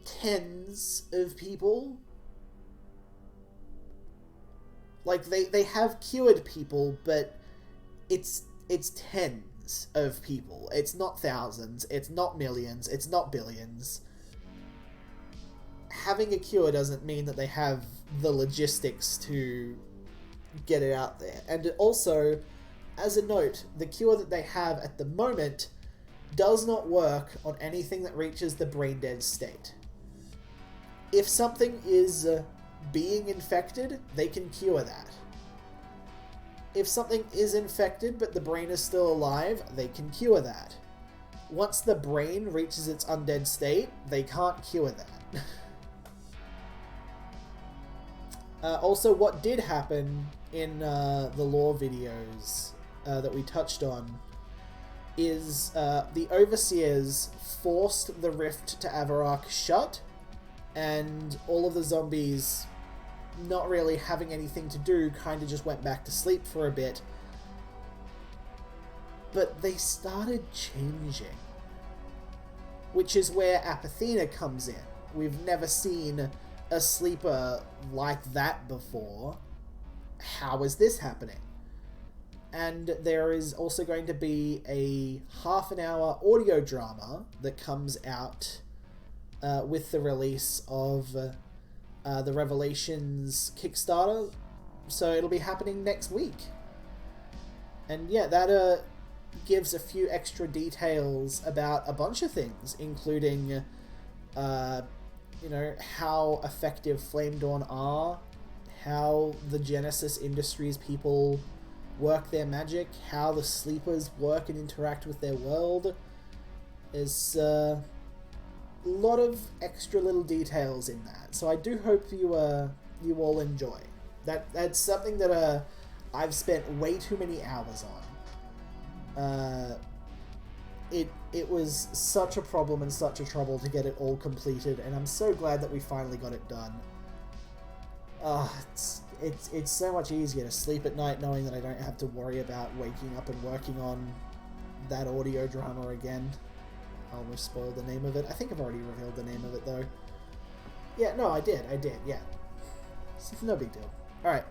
tens of people. Like, they have cured people, but it's tens of people. It's not thousands, it's not millions, it's not billions. Having a cure doesn't mean that they have the logistics to get it out there. And also, as a note, the cure that they have at the moment does not work on anything that reaches the brain dead state. If something is being infected, they can cure that. If something is infected but the brain is still alive, they can cure that. Once the brain reaches its undead state, they can't cure that. Also, what did happen in the lore videos that we touched on is the Overseers forced the rift to Avarok shut, and all of the zombies, not really having anything to do, kind of just went back to sleep for a bit. But they started changing, which is where Apathena comes in. We've never seen a sleeper like that before. How is this happening? And there is also going to be a half-an-hour audio drama that comes out with the release of the Revelations Kickstarter. So it'll be happening next week. And yeah, that gives a few extra details about a bunch of things, including you know, how effective Flame Dawn are, how the Genesis Industries people work their magic, how the sleepers work and interact with their world. There's a lot of extra little details in that, so I do hope you all enjoy. That's something that I've spent way too many hours on. It was such a problem and such a trouble to get it all completed, and I'm so glad that we finally got it done. It's so much easier to sleep at night knowing that I don't have to worry about waking up and working on that audio drama again. I almost spoiled the name of it. I think I've already revealed the name of it though. Yeah, no, I did, yeah. It's no big deal. Alright.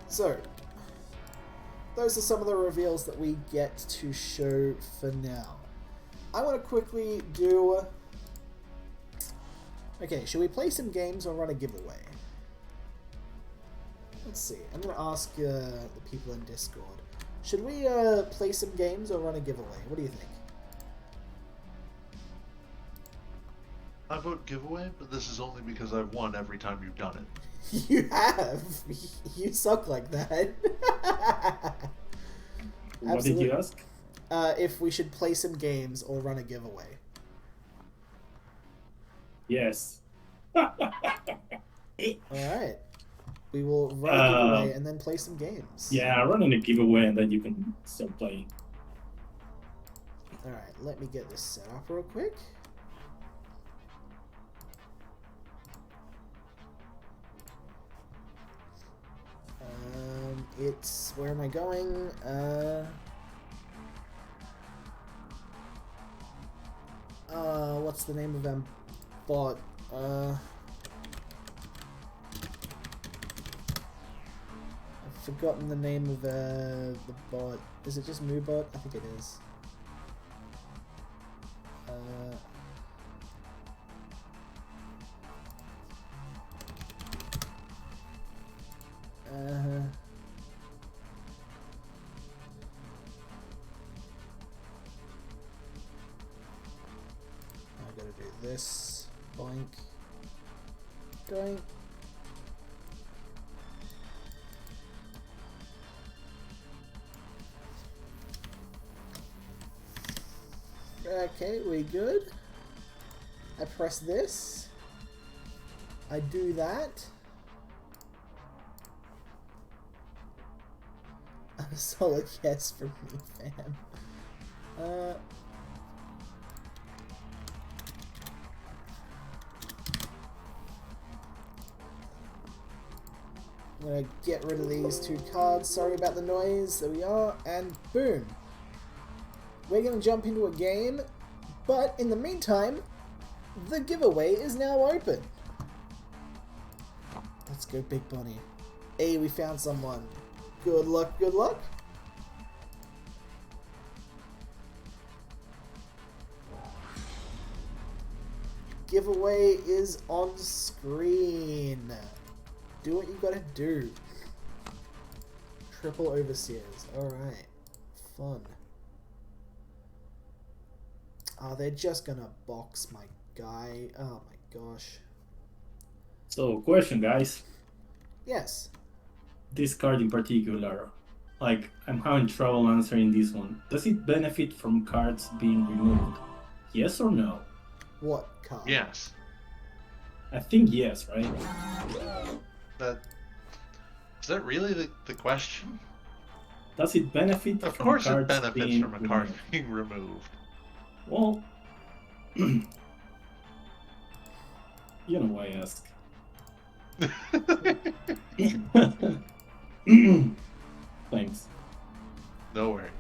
So, those are some of the reveals that we get to show for now. I want to quickly do... Okay, should we play some games or run a giveaway? Let's see. I'm going to ask the people in Discord. Should we play some games or run a giveaway? What do you think? I vote giveaway, but this is only because I've won every time you've done it. You have! You suck like that. What did you ask? If we should play some games or run a giveaway. Yes. Alright. We will run a giveaway and then play some games. Yeah, run in a giveaway and then you can start playing. Alright, let me get this set up real quick. It's... Where am I going? What's the name of them? Bot. I've forgotten the name of the bot. Is it just MooBot? I think it is. I gotta do this. Boink. Doink. Okay, we good. I press this. I do that. solid yes from me, fam. I'm gonna get rid of these 2 cards. Sorry about the noise. There we are. And boom. We're gonna jump into a game, but in the meantime, the giveaway is now open. Let's go, Big Bonnie. Hey, we found someone. Good luck, good luck. Giveaway is on screen. Do what you gotta do. Triple Overseers. Alright. Fun. Oh, they're just gonna box my guy. Oh my gosh. So, question, guys. Yes. This card in particular, like, I'm having trouble answering this one. Does it benefit from cards being removed? Yes or no? What card? Yes. I think yes, right? Is that really the question? Does it benefit Of from course it cards benefits being from a card removed? being removed. Well, you know why I ask. Thanks. No worries.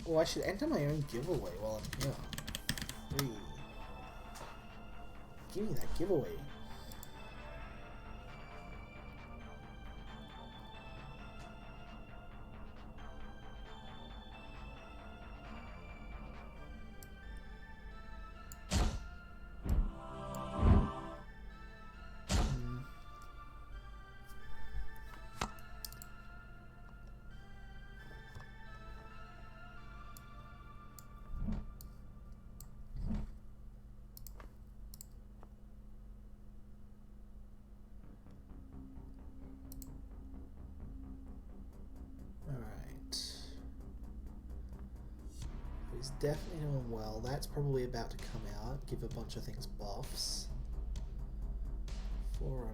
Oh, I should enter my own giveaway while I'm here. Free. Give me that giveaway. He's definitely doing well. That's probably about to come out. Give a bunch of things buffs. Forerunner.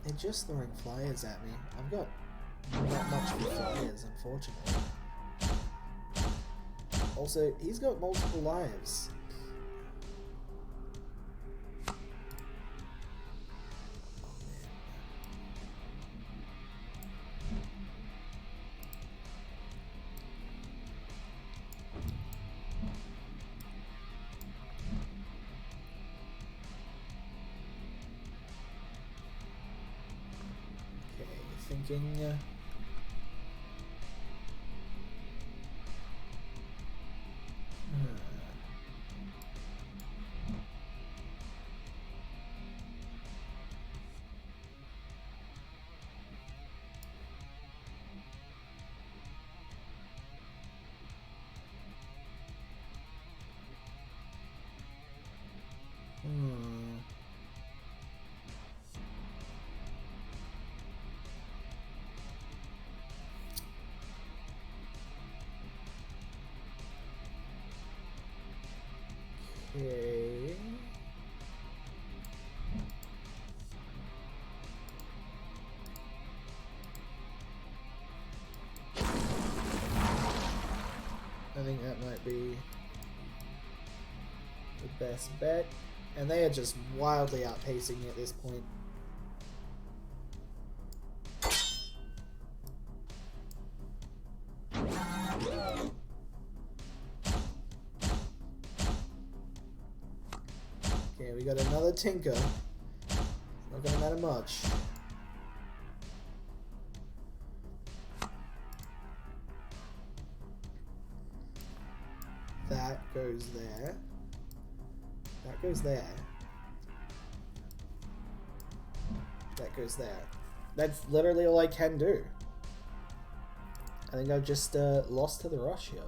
They're just throwing flyers at me. I've got not much for flyers, unfortunately. Also, he's got multiple lives. Thinking. Okay. I think that might be the best bet. And they are just wildly outpacing me at this point. Okay, we got another Tinker. Not gonna matter much. That goes there. That goes there. That goes there. That's literally all I can do. I think I've just lost to the rush here.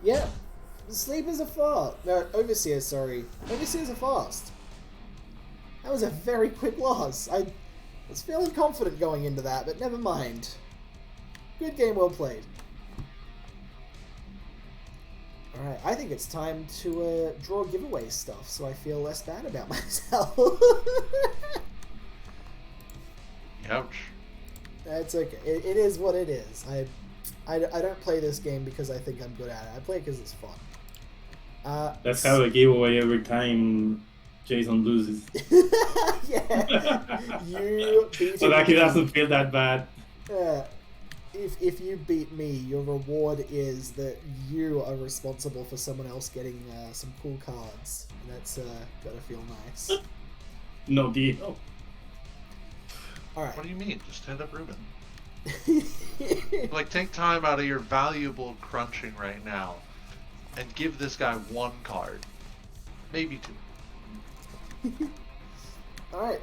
Yeah, sleepers are fast. No, overseers, sorry. Overseers are fast. That was a very quick loss. I was feeling confident going into that, but never mind. Good game, well played. Alright, I think it's time to draw giveaway stuff, so I feel less bad about myself. Ouch. That's okay. It is what it is. I don't play this game because I think I'm good at it. I play it because it's fun. Let's have a giveaway every time Jason loses. Yeah. You beat so that he doesn't feel that bad. If you beat me, your reward is that you are responsible for someone else getting some cool cards. And that's gotta feel nice. No deal. Alright. What do you mean? Just stand up Ruben. Like, take time out of your valuable crunching right now and give this guy one card. Maybe two. Alright,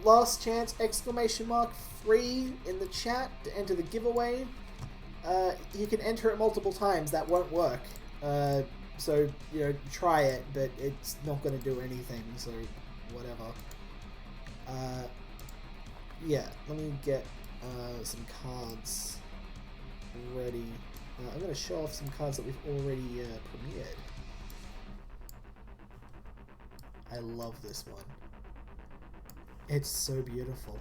last chance, exclamation mark 3 in the chat to enter the giveaway. You can enter it multiple times, that won't work. So, you know, try it, but it's not going to do anything, so whatever. Yeah, let me get some cards ready. I'm going to show off some cards that we've already premiered. I love this one. It's so beautiful.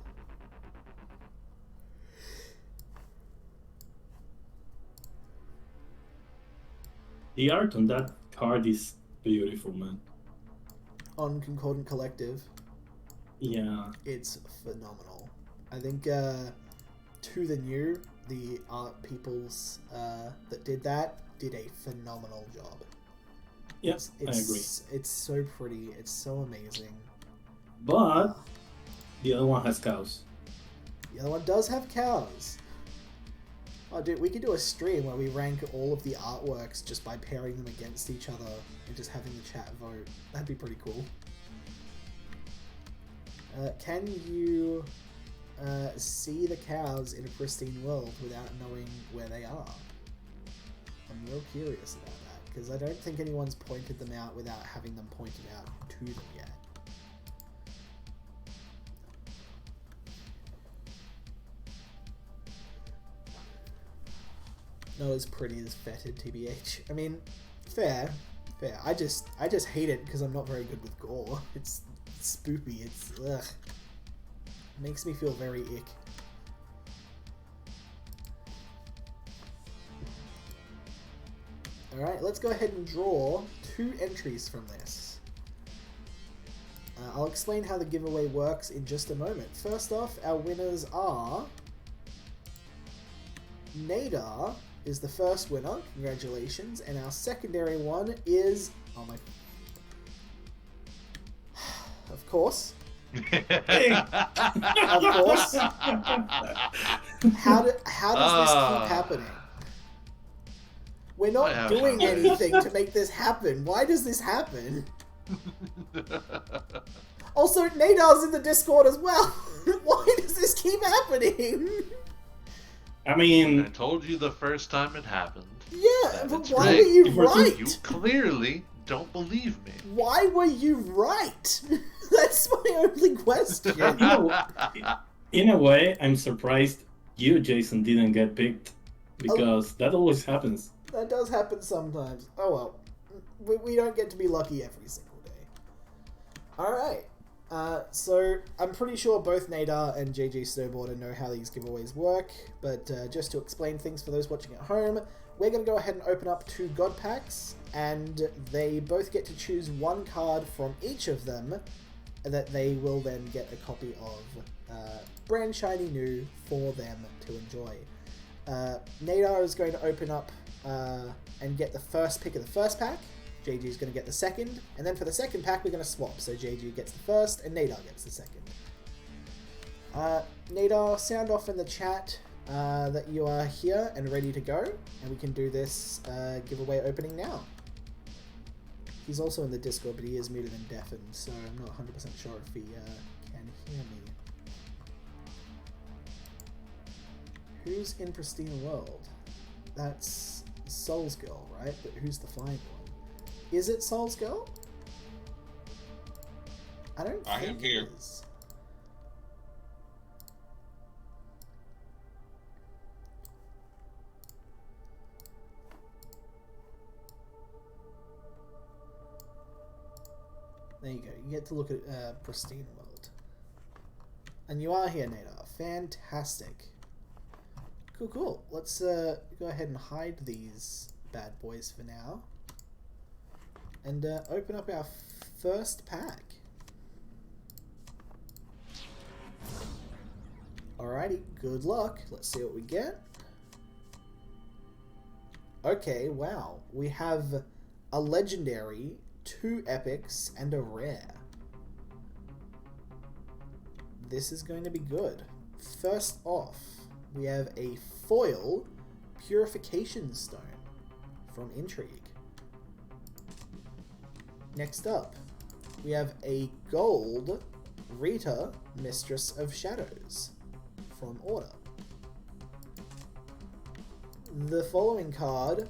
The art on that card is beautiful, man. On Concordant Collective, Yeah. it's phenomenal. I think To The New, the art peoples that did that, did a phenomenal job. Yes, I agree. It's so pretty. It's so amazing. But the other one has cows. The other one does have cows. Oh, dude, we could do a stream where we rank all of the artworks just by pairing them against each other and just having the chat vote. That'd be pretty cool. Can you see the cows in a pristine world without knowing where they are? I'm real curious about that, because I don't think anyone's pointed them out without having them pointed out to them yet. Not as pretty as Fetid, TBH. I mean, fair. I just hate it because I'm not very good with gore. It's spoopy. It's ugh. It makes me feel very ick. Alright, let's go ahead and draw 2 entries from this. I'll explain how the giveaway works in just a moment. First off, our winners are... Nadar is the first winner, congratulations, and our secondary one is... Oh my... Of course. Of course. How does this keep happening? We're not doing anything to make this happen. Why does this happen? Also, Nadar's in the Discord as well. Why does this keep happening? I mean... I told you the first time it happened. Yeah, but why were you right? You clearly don't believe me. Why were you right? That's my only question. In a way, I'm surprised you, Jason, didn't get picked. Because that always happens. That does happen sometimes. Oh well. We don't get to be lucky every single day. Alright. So I'm pretty sure both Nadar and JJ Snowboarder know how these giveaways work, but just to explain things for those watching at home, we're going to go ahead and open up 2 God Packs, and they both get to choose 1 card from each of them that they will then get a copy of brand shiny new for them to enjoy. Nadar is going to open up and get the first pick of the first pack. JG is going to get the second, and then for the second pack we're going to swap. So JG gets the first and Nadar gets the second. Nadar, sound off in the chat that you are here and ready to go, and we can do this giveaway opening now. He's also in the Discord, but he is muted and deafened, so I'm not 100% sure if he can hear me. Who's in Pristine World? That's Soul's Girl, right? But who's the flying one? Is it Soul's Girl? I don't think it is. There you go. You get to look at Pristine World. And you are here, Nadar. Fantastic. Cool, cool. Let's go ahead and hide these bad boys for now. And open up our first pack. Alrighty, good luck. Let's see what we get. Okay, wow. We have a legendary, 2 epics, and a rare. This is going to be good. First off, we have a foil Purification Stone from Intrigue. Next up, we have a gold Rita, Mistress of Shadows from Order. The following card,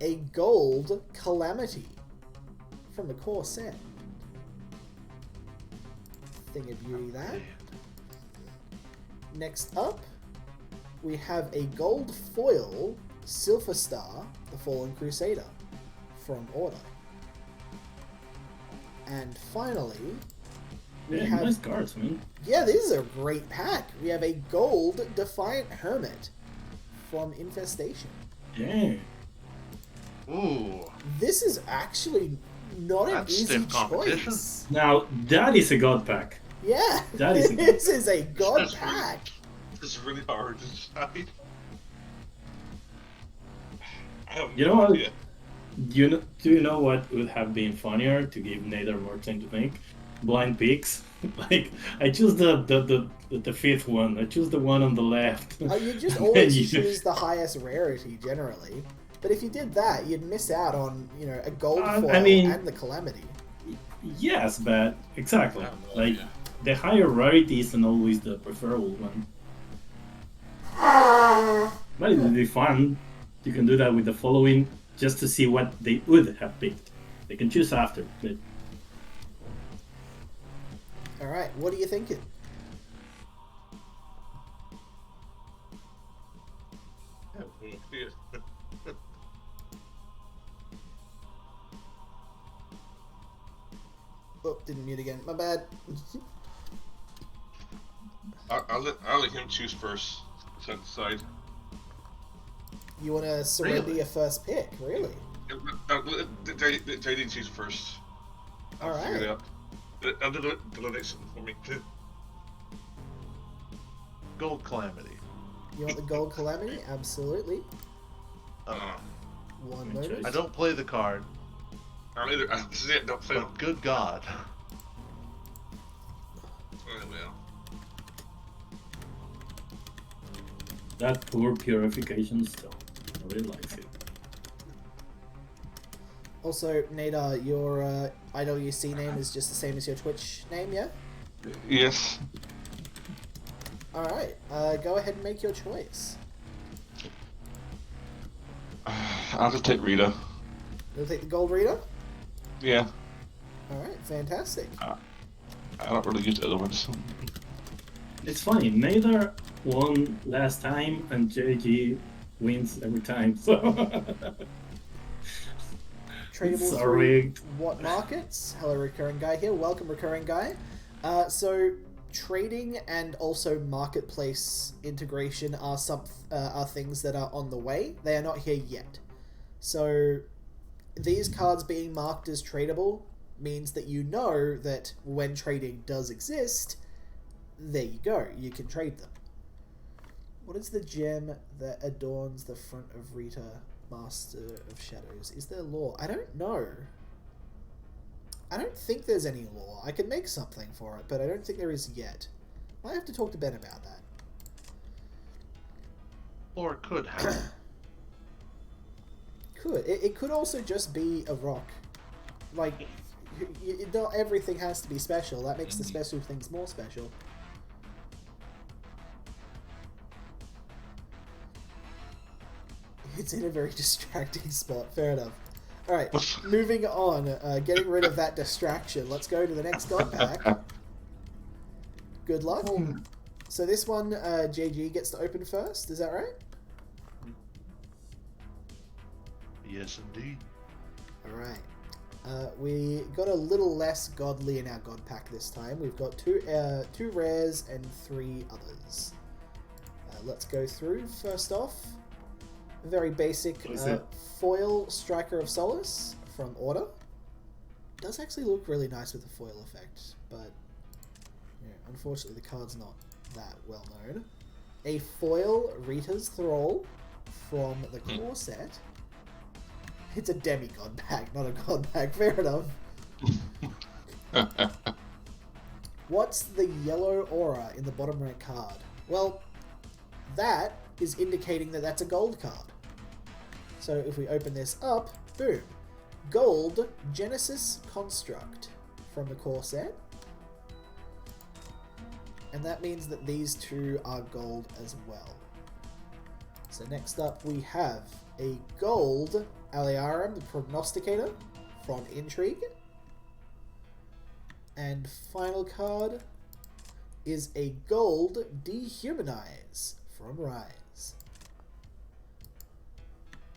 a gold Calamity from the core set. Thing of beauty that. Next up, we have a gold foil Silver Star, the Fallen Crusader from Order. And finally, we have... nice cards, man. Yeah, this is a great pack. We have a gold Defiant Hermit from Infestation. Yeah. Ooh. This is actually not an easy choice. Now, that is a God pack. Yeah, That is this is a God pack. It's really hard to decide. I have You know no what? idea. Do you know what would have been funnier to give Nadar more time to think? Blind picks. Like, I choose the fifth one. I choose the one on the left. You just always choose the highest rarity generally. But if you did that, you'd miss out on, a gold foil and the Calamity. Yes, but exactly. I have no Like, idea. the higher rarity isn't always the preferable one. But it would be fun. You can do that with the following just to see what they would have picked. They can choose after. But Alright, what are you thinking? I have no idea. Oh, didn't mute again. My bad. I'll let him choose first. So I decide. You want to surrender Really? your first pick, really? JD choose first. I'll figure it out. I'll do the next one for me too. Gold Calamity. You want the gold Calamity? Absolutely. One Good moment. I don't play the card, I don't either. I don't play but good God. Oh, well. that poor purification stone. Nobody likes it. Also, Nadar, your IWC name is just the same as your Twitch name, yeah? Yes. Alright, go ahead and make your choice. I'll just take Rita. You'll take the gold reader? Yeah. Alright, fantastic. I don't really use the other ones. It's funny, Nadar won last time and JG wins every time, so... tradable So through rigged. what markets? Hello, recurring guy here. Welcome, recurring guy. So trading and also marketplace integration are things that are on the way. They are not here yet. So these cards being marked as tradable means that you know that when trading does exist, there you go, you can trade them. What is the gem that adorns the front of Rita, Master of Shadows? Is there lore? I don't know. I don't think there's any lore. I can make something for it, but I don't think there is yet. Might have to talk to Ben about that. Or it could happen. Could. It could also just be a rock. Like, not everything has to be special. That makes the special things more special. It's in a very distracting spot. Fair enough. Alright, moving on. Getting rid of that distraction. Let's go to the next god pack. Good luck. So this one, JG gets to open first. Is that right? Yes, indeed. Alright. We got a little less godly in our god pack this time. We've got two rares and 3 others. Let's go through. First off, very basic foil Striker of Solace from Order. Does actually look really nice with the foil effect, but yeah, unfortunately the card's not that well known. A foil Rita's Thrall from the core set. It's a demigod pack, not a god pack. Fair enough. What's the yellow aura in the bottom right card? Well, that is indicating that that's a gold card. So if we open this up, boom. Gold Genesis Construct from the core set. And that means that these two are gold as well. So next up we have a gold Aliarum, the Prognosticator from Intrigue. And final card is a gold Dehumanize from Rise.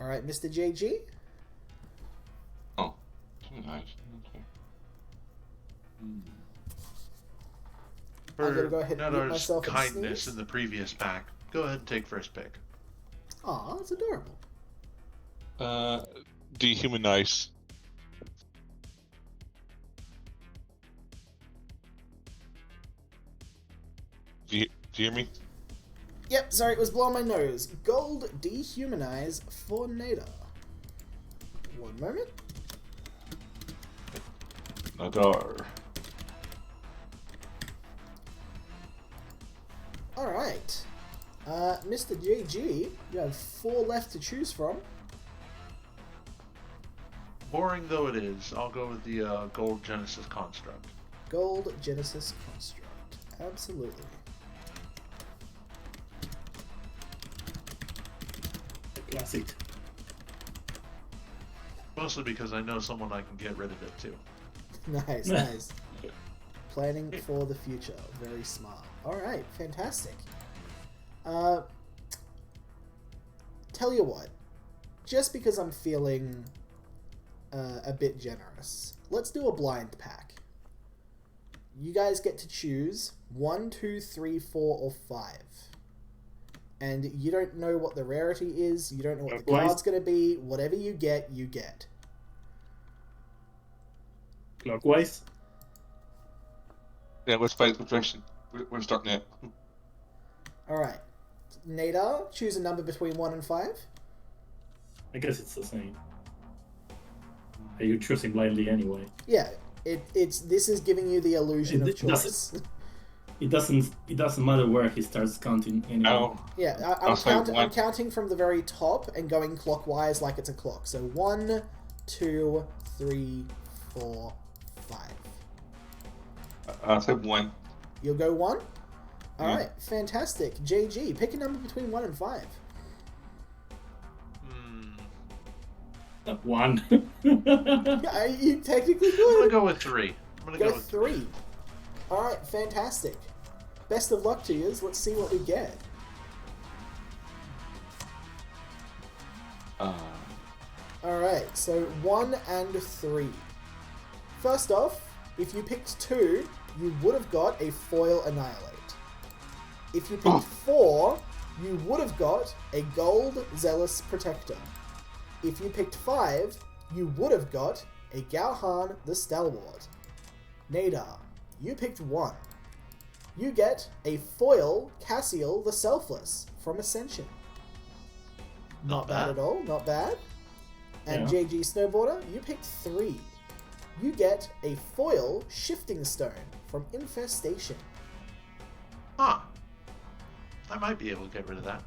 Alright, Mr. JG? Oh, nice. Okay. I'm gonna go ahead and mute Nettar's myself and kindness sneeze. in the previous pack. Go ahead and take first pick. Aw, that's adorable. Dehumanize. Do you hear me? Yep, sorry, it was blowing my nose. Gold Dehumanize for Nader. One moment. Nadar. Alright. Mr. JG, you have 4 left to choose from. Boring though it is, I'll go with the gold Genesis Construct. Gold Genesis Construct. Absolutely. Classic. Mostly because I know someone I can get rid of it too. Nice, nice. Planning for the future. Very smart. Alright, fantastic. Tell you what. Just because I'm feeling a bit generous, let's do a blind pack. You guys get to choose 1, 2, 3, 4, or 5. And you don't know what the rarity is, you don't know what the card's going to be. Whatever you get, you get. Clockwise? Yeah, let's fight the direction. We're starting it. Alright. Nadar, choose a number between 1 and 5. I guess it's the same. Are you choosing blindly anyway? Yeah, this is giving you the illusion of choice. It doesn't matter where he starts counting anyway. Oh. Yeah, I'm counting from the very top and going clockwise like it's a clock. So 1, 2, 3, 4, 5. I'll say 1. You'll go 1? Alright, fantastic. JG, pick a number between 1 and 5. 1. Yeah, you technically I'm could. gonna go with 3. I'm gonna Go with 3. Alright, fantastic. Best of luck to you. Let's see what we get. Alright. Alright, so 1 and 3. First off, if you picked 2, you would have got a foil Annihilate. If you picked 4, you would have got a gold Zealous Protector. If you picked 5, you would have got a Gauhan the Stalwart. Nadar, you picked 1. You get a foil Cassiel the Selfless from Ascension. Not bad at all, not bad. And Yeah. JG Snowboarder, you picked 3. You get a foil Shifting Stone from Infestation. Huh. I might be able to get rid of that.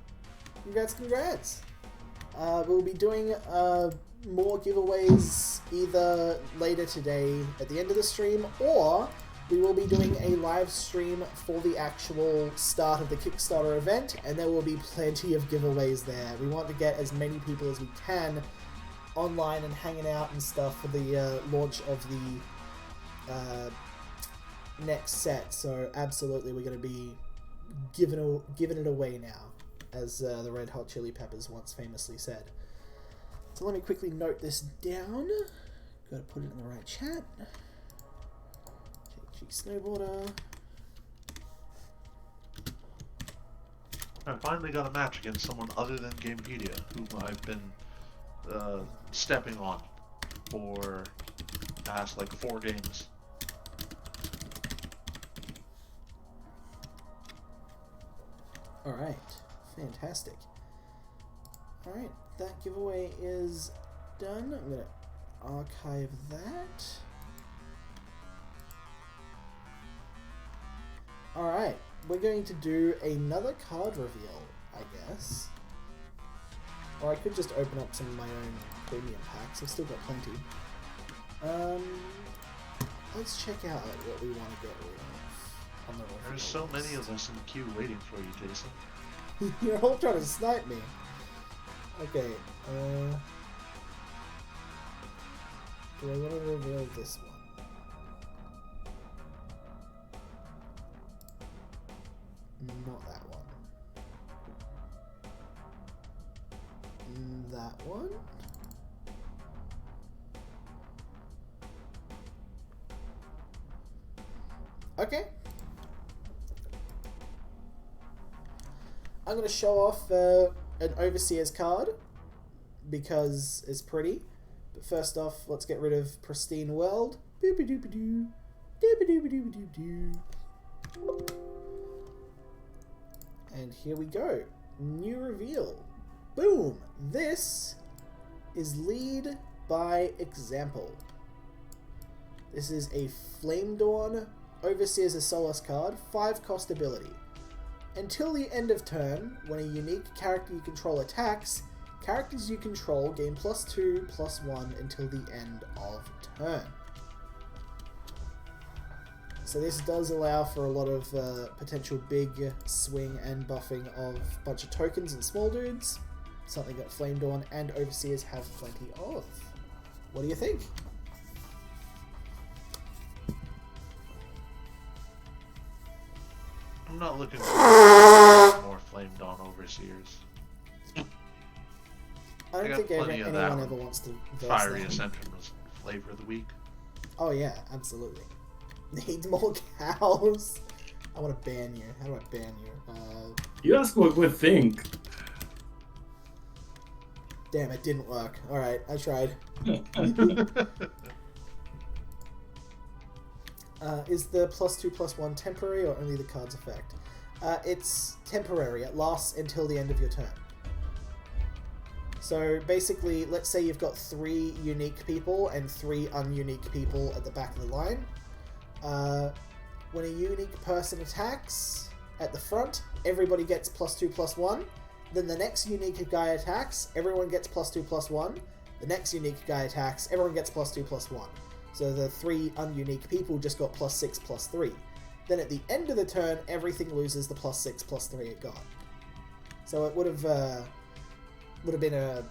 Congrats. We'll be doing more giveaways either later today at the end of the stream, or we will be doing a live stream for the actual start of the Kickstarter event, and there will be plenty of giveaways there. We want to get as many people as we can online and hanging out and stuff for the launch of the next set, so absolutely we're going to be giving it away now, as the Red Hot Chili Peppers once famously said. So let me quickly note this down. Got to put it in the right chat. JG Snowboarder. I finally got a match against someone other than Gamepedia, whom I've been stepping on for the past like 4 games. Alright, fantastic. Alright, that giveaway is done. I'm going to archive that. Alright, we're going to do another card reveal, I guess. Or I could just open up some of my own premium packs. I've still got plenty. Let's check out what we want to get rid of on the reveal. There's so many of us in the queue waiting for you, Jason. You're all trying to snipe me. Okay, do I want to reveal this one? Not that one. That one? Okay. I'm going to show off an Overseer's card because it's pretty. But first off, let's get rid of Pristine World. Boop-a-doop-a-doo. Doop-a-doop-a-doop-a-doo. And here we go. New reveal. Boom! This is Lead by Example. This is a Flame Dawn Overseer's Solace card, 5 cost ability. Until the end of turn, when a unique character you control attacks, characters you control gain +2/+1 until the end of turn. So this does allow for a lot of potential big swing and buffing of a bunch of tokens and small dudes. Something that Flame Dawn and Overseers have plenty of. What do you think? I'm not looking for more Flame Dawn Overseers. I don't think anyone ever wants to verse Fiery them. Ascension was flavor of the week. Oh yeah, absolutely. Need more cows. I want to ban you. How do I ban you? You ask what we think. Damn, it didn't work. Alright, I tried. Is the +2/+1 temporary or only the card's effect? It's temporary. It lasts until the end of your turn. So basically, let's say you've got 3 unique people and 3 ununique people at the back of the line. When a unique person attacks at the front, everybody gets +2/+1. Then the next unique guy attacks, everyone gets +2/+1. The next unique guy attacks, everyone gets +2/+1. So the 3 ununique people just got +6/+3. Then at the end of the turn, everything loses the +6/+3 it got. So it would have been a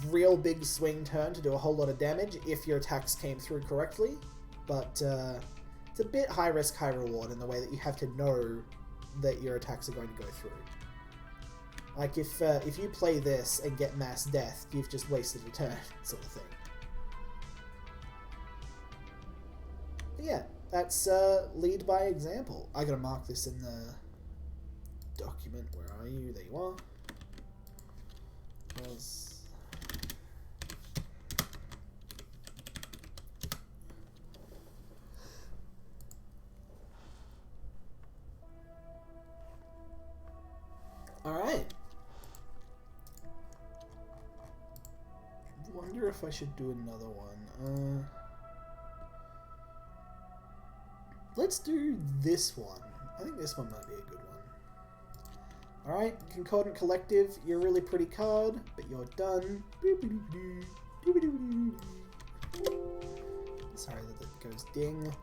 real big swing turn to do a whole lot of damage if your attacks came through correctly. But it's a bit high risk, high reward in the way that you have to know that your attacks are going to go through. Like if you play this and get mass death, you've just wasted a turn, sort of thing. Yeah, that's lead by example. I gotta mark this in the document. Where are you? There you are. Alright. Wonder if I should do another one. Let's do this one. I think this one might be a good one. Alright, Concordant Collective, you're a really pretty card, but you're done. Sorry that it goes ding.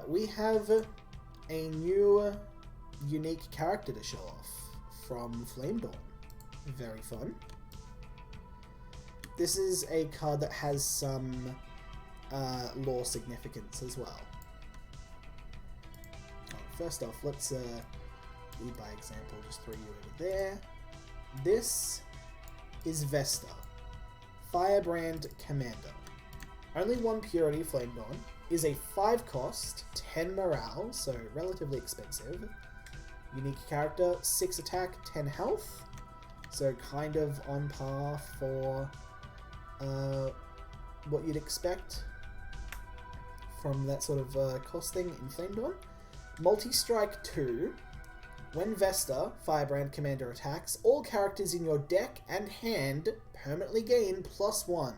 We have a new unique character to show off from Flame Dawn. Very fun. This is a card that has some lore significance as well. First off, let's lead by example, just throw you over there. This is Vesta, Firebrand Commander. Only 1 Purity Flame Dawn, is a 5 cost, 10 morale, so relatively expensive. Unique character, 6 attack, 10 health, so kind of on par for what you'd expect from that sort of costing in Flame Dawn. Multi-strike 2. When Vesta, Firebrand Commander, attacks, all characters in your deck and hand permanently gain +1/0.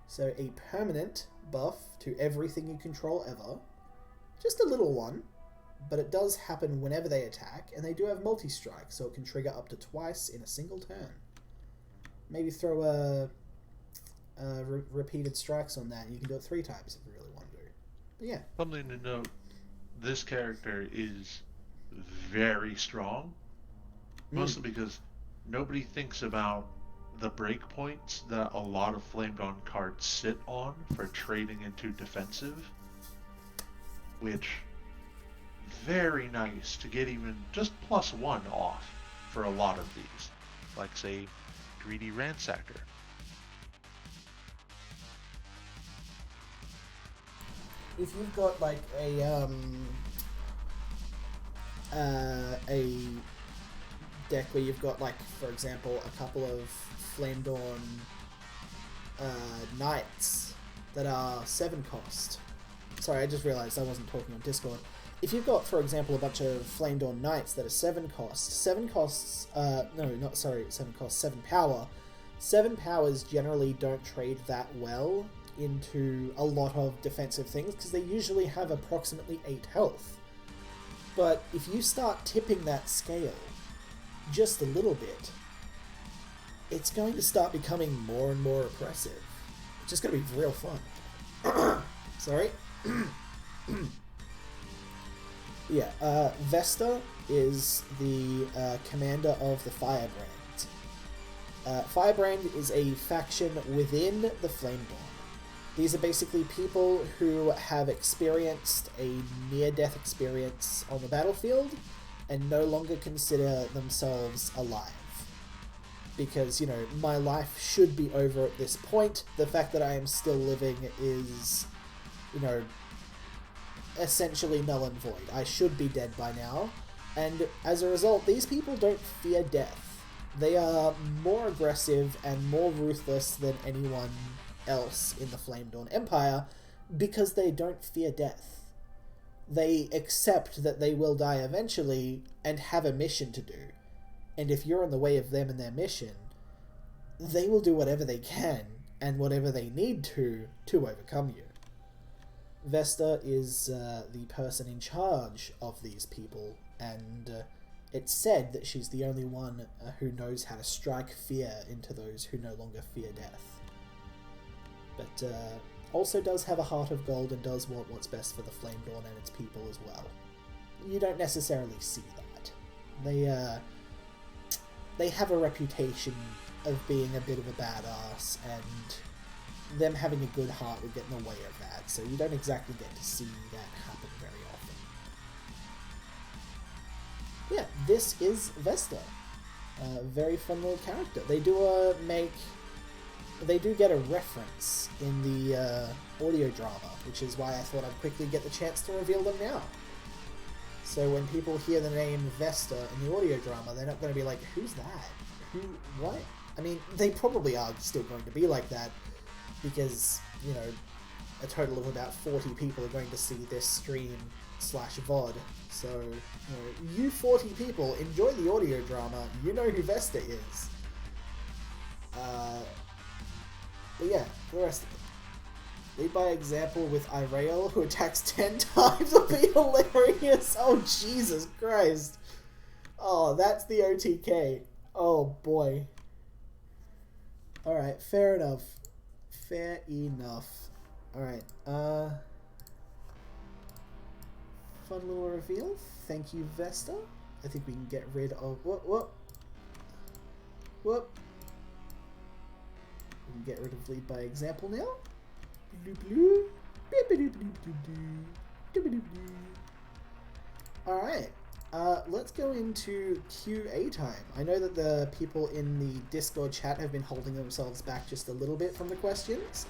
So a permanent buff to everything you control ever. Just a little one, but it does happen whenever they attack, and they do have multi-strike, so it can trigger up to twice in a single turn. Maybe throw a repeated strikes on that, and you can do it 3 times if you really want to. But yeah. Something to note, this character is very strong, mostly because nobody thinks about the breakpoints that a lot of Flame Dawn cards sit on for trading into defensive, which very nice to get even just +1 off for a lot of these, like say Greedy Ransacker. If you've got like a deck where you've got, like, for example, a couple of Flame Dawn Knights that are 7 cost. Sorry, I just realized I wasn't talking on Discord. If you've got, for example, a bunch of Flame Dawn Knights that are 7 cost, 7 costs, no, 7 cost, 7 power. 7 powers generally don't trade that well into a lot of defensive things, because they usually have approximately 8 health. But if you start tipping that scale just a little bit, it's going to start becoming more and more oppressive. It's just going to be real fun. Sorry. Yeah, Vesta is the commander of the Firebrand. Firebrand is a faction within the Flame Dawn. These are basically people who have experienced a near-death experience on the battlefield and no longer consider themselves alive. Because, you know, my life should be over at this point. The fact that I am still living is, you know, essentially null and void. I should be dead by now. And as a result, these people don't fear death. They are more aggressive and more ruthless than anyone else in the Flame Dawn Empire because they don't fear death. They accept that they will die eventually and have a mission to do. And if you're in the way of them and their mission, they will do whatever they can and whatever they need to overcome you. Vesta is the person in charge of these people, and it's said that she's the only one who knows how to strike fear into those who no longer fear death. But also does have a heart of gold and does want what's best for the Flame Dawn and its people as well. You don't necessarily see that. They have a reputation of being a bit of a badass, and them having a good heart would get in the way of that, so you don't exactly get to see that happen very often. Yeah, this is Vesta. Very fun little character. They do make they do get a reference in the audio drama, which is why I thought I'd quickly get the chance to reveal them now. So when people hear the name Vesta in the audio drama, they're not going to be like, who's that? Who? What? I mean, they probably are still going to be like that, because, you know, a total of about 40 people are going to see this stream/VOD. So, you know, you 40 people enjoy the audio drama, you know who Vesta is. But yeah, the rest of it. Lead by example with Irael, who attacks 10 times, will be hilarious. Oh, Jesus Christ. Oh, that's the OTK. Oh, boy. Alright, fair enough. Fair enough. Alright, fun little reveal. Thank you, Vesta. I think we can get rid of... Whoop. We can get rid of lead by example now. Alright, let's go into QA time. I know that the people in the Discord chat have been holding themselves back just a little bit from the questions.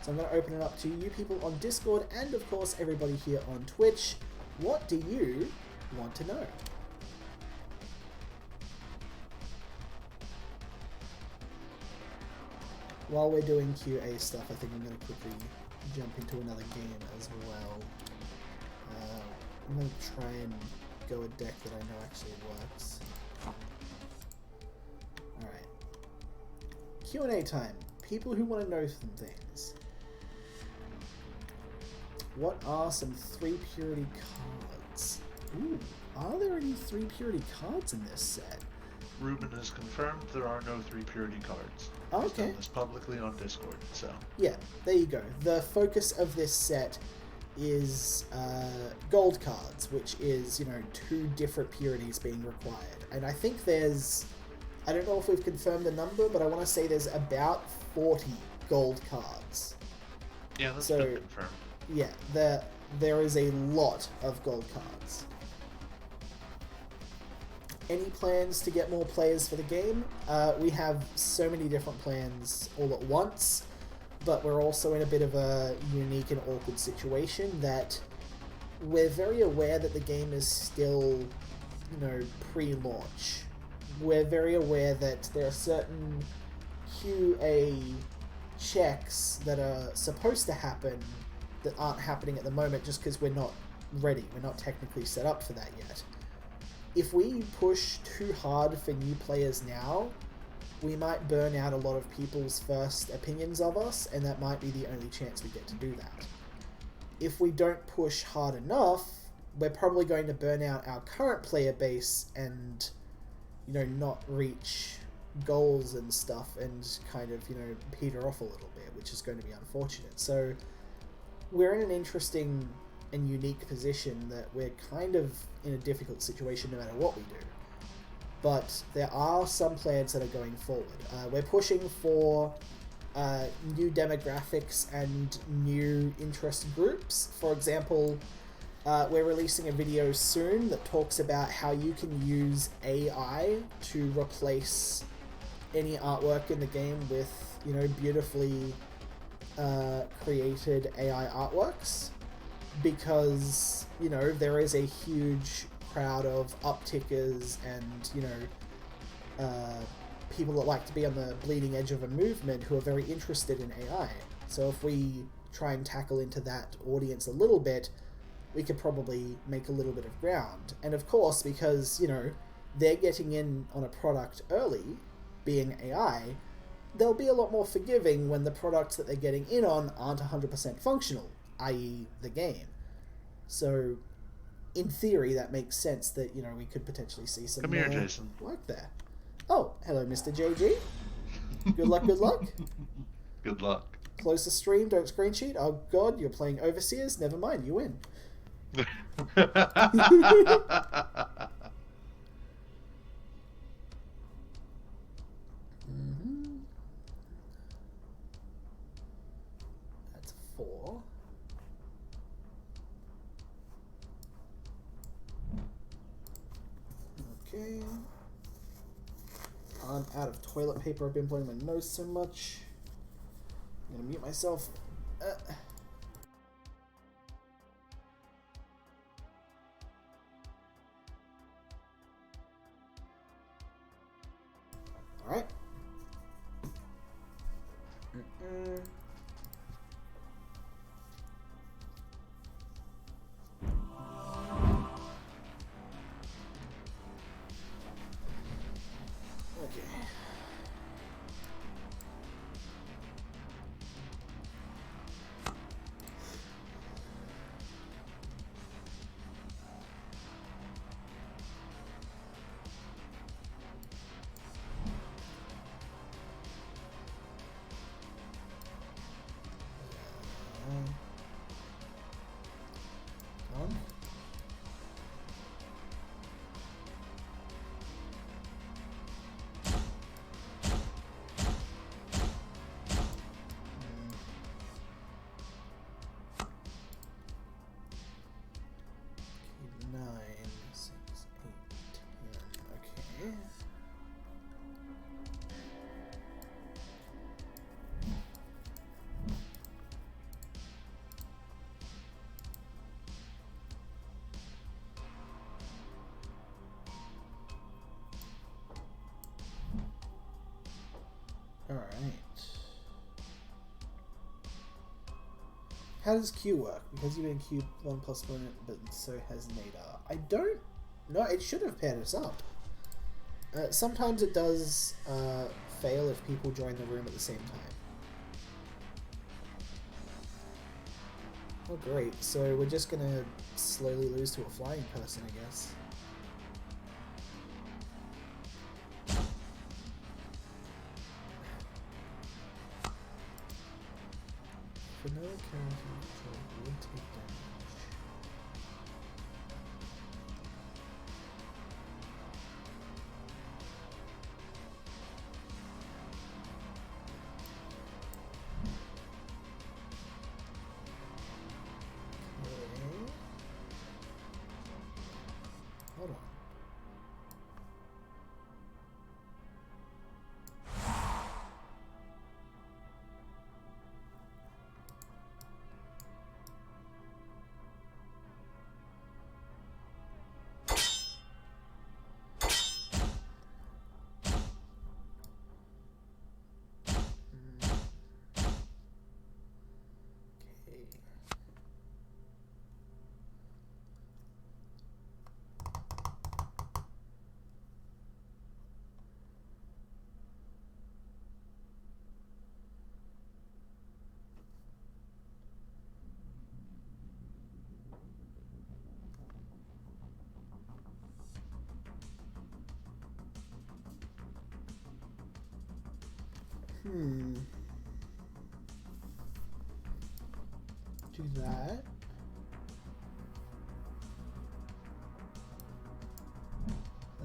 So I'm going to open it up to you people on Discord and, of course, everybody here on Twitch. What do you want to know? While we're doing QA stuff, I think I'm going to quickly jump into another game as well. I'm going to try and go a deck that I know actually works. Alright. Q&A time. People who want to know some things. What are some 3 purity cards? Ooh, are there any 3 purity cards in this set? Ruben has confirmed there are no 3 purity cards. Oh, He's okay. done this publicly on Discord, so... Yeah, there you go. The focus of this set is gold cards, which is, you know, 2 different purities being required. And I think there's... I don't know if we've confirmed the number, but I want to say there's about 40 gold cards. Yeah, that's So, been confirmed. Yeah, there is a lot of gold cards. Any plans to get more players for the game? We have so many different plans all at once, but we're also in a bit of a unique and awkward situation that we're very aware that the game is still, you know, pre-launch. We're very aware that there are certain QA checks that are supposed to happen that aren't happening at the moment just because we're not ready. We're not technically set up for that yet. If we push too hard for new players now, we might burn out a lot of people's first opinions of us, and that might be the only chance we get to do that. If we don't push hard enough, we're probably going to burn out our current player base and, you know, not reach goals and stuff and kind of, you know, peter off a little bit, which is going to be unfortunate. So we're in an interesting and unique position that we're kind of in a difficult situation no matter what we do. But there are some plans that are going forward. We're pushing for new demographics and new interest groups. For example, we're releasing a video soon that talks about how you can use AI to replace any artwork in the game with, you know, beautifully created AI artworks. Because, you know, there is a huge crowd of uptickers and, you know, people that like to be on the bleeding edge of a movement who are very interested in AI. So if we try and tackle into that audience a little bit, we could probably make a little bit of ground. And of course, because, you know, they're getting in on a product early, being AI, they'll be a lot more forgiving when the products that they're getting in on aren't 100% functional, i.e. the game. So, in theory, that makes sense that, you know, we could potentially see some Come here, Jason. work there. Oh, hello, Mr. JG. Good luck, good luck. Good luck. Close the stream, don't screen sheet. Oh god, you're playing Overseers? Never mind, you win. That's 4. Okay. I'm out of toilet paper. I've been blowing my nose so much. I'm gonna mute myself. Alright. Okay. On. Okay, 9, 6, 8, 10. Okay. Alright. How does Q work? Because you've been Q 1 plus 1, but so has Nadar. I don't know. It should have paired us up. Sometimes it does fail if people join the room at the same time. Oh great, so we're just gonna slowly lose to a flying person, I guess. Vanilla character would take damage. Okay. Hold on. Okay. Do that.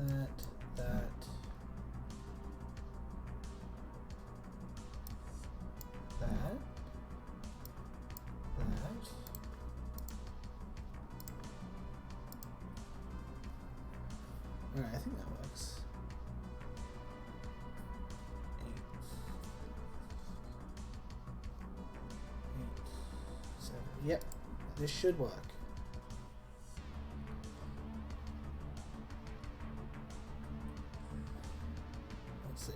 That. Alright, I think that works. 8, 7. Yep, this should work. Let's see.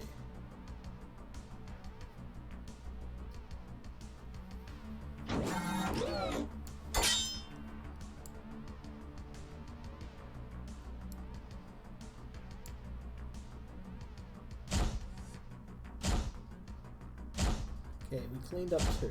Okay, we cleaned up 2.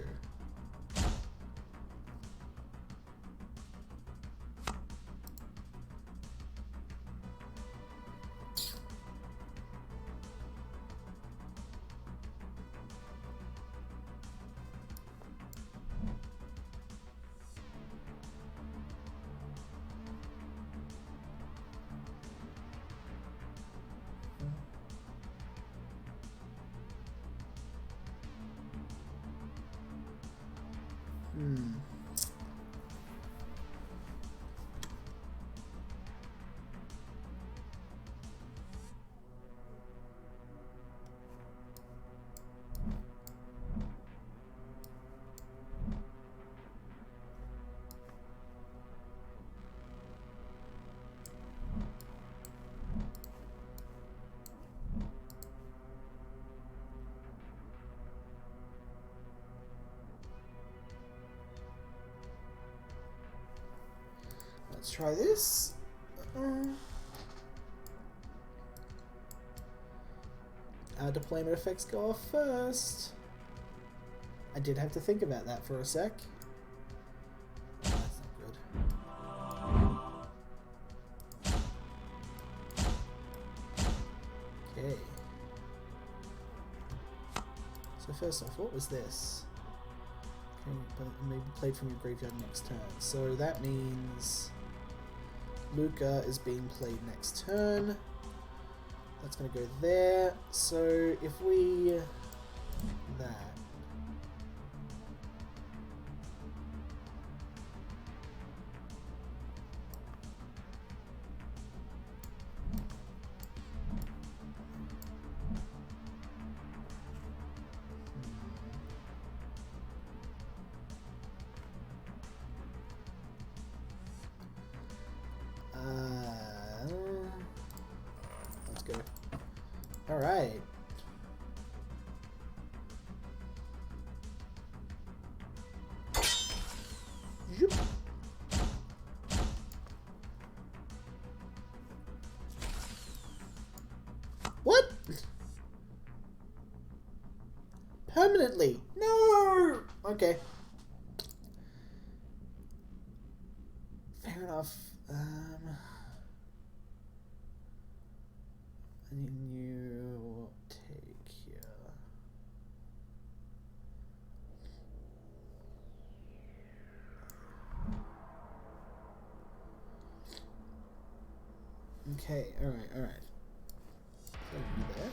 Let's try this. Our deployment effects go off first. I did have to think about that for a sec. That's not good. Okay. So first off, what was this? Okay, but maybe played from your graveyard next turn. So that means Luca is being played next turn. That's going to go there. So if we... that. Let's go. All right. Zoop. What? Permanently? No. Okay. Fair enough. And you take here. Okay, alright. So you there.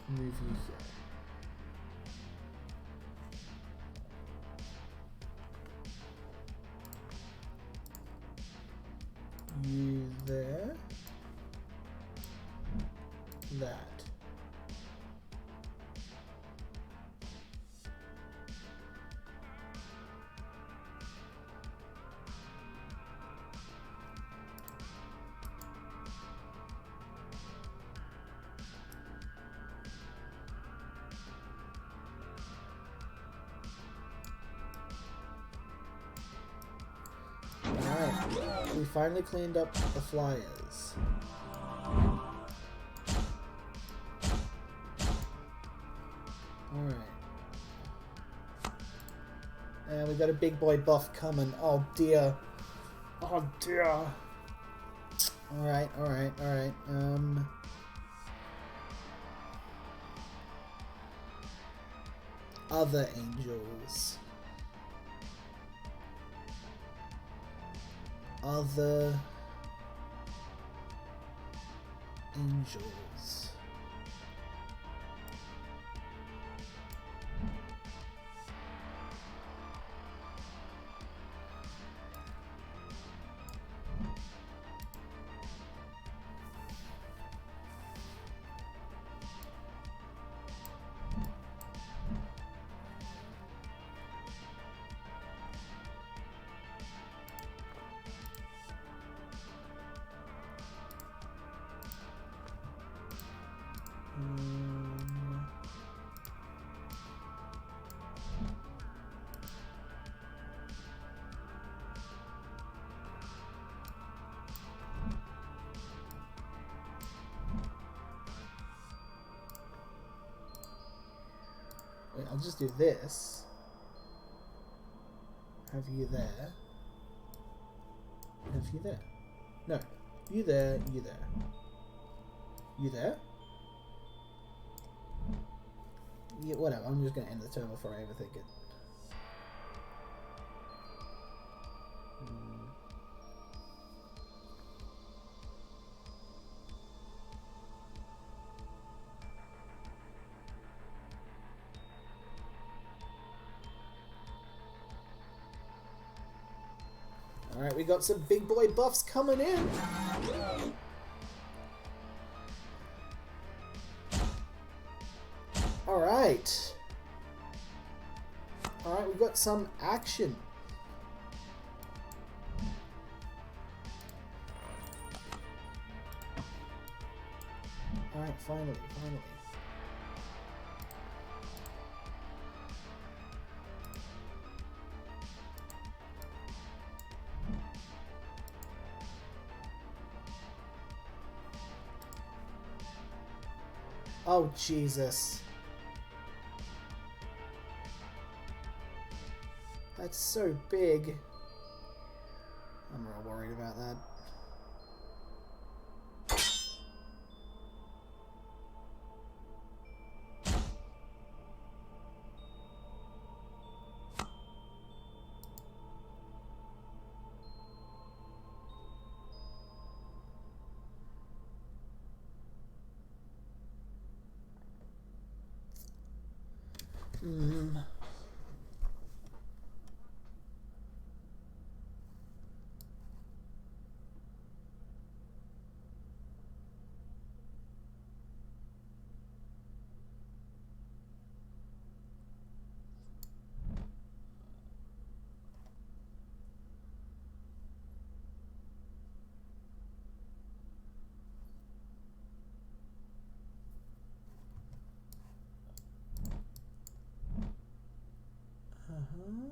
Move you here. You there. That. Alright, we finally cleaned up the flyers. Alright. And we got a big boy buff coming. Oh dear. Oh dear. Alright. Other angels. Other angels. Wait, I'll just do this. Have you there. Have you there. No. You there, you there. You there? Yeah, whatever. I'm just going to end the turn before I overthink it. Alright, we got some big boy buffs coming in. Alright. Alright, we got some action. Alright, finally. Oh, Jesus. That's so big. I'm real worried about that. Hmm. Uh-huh.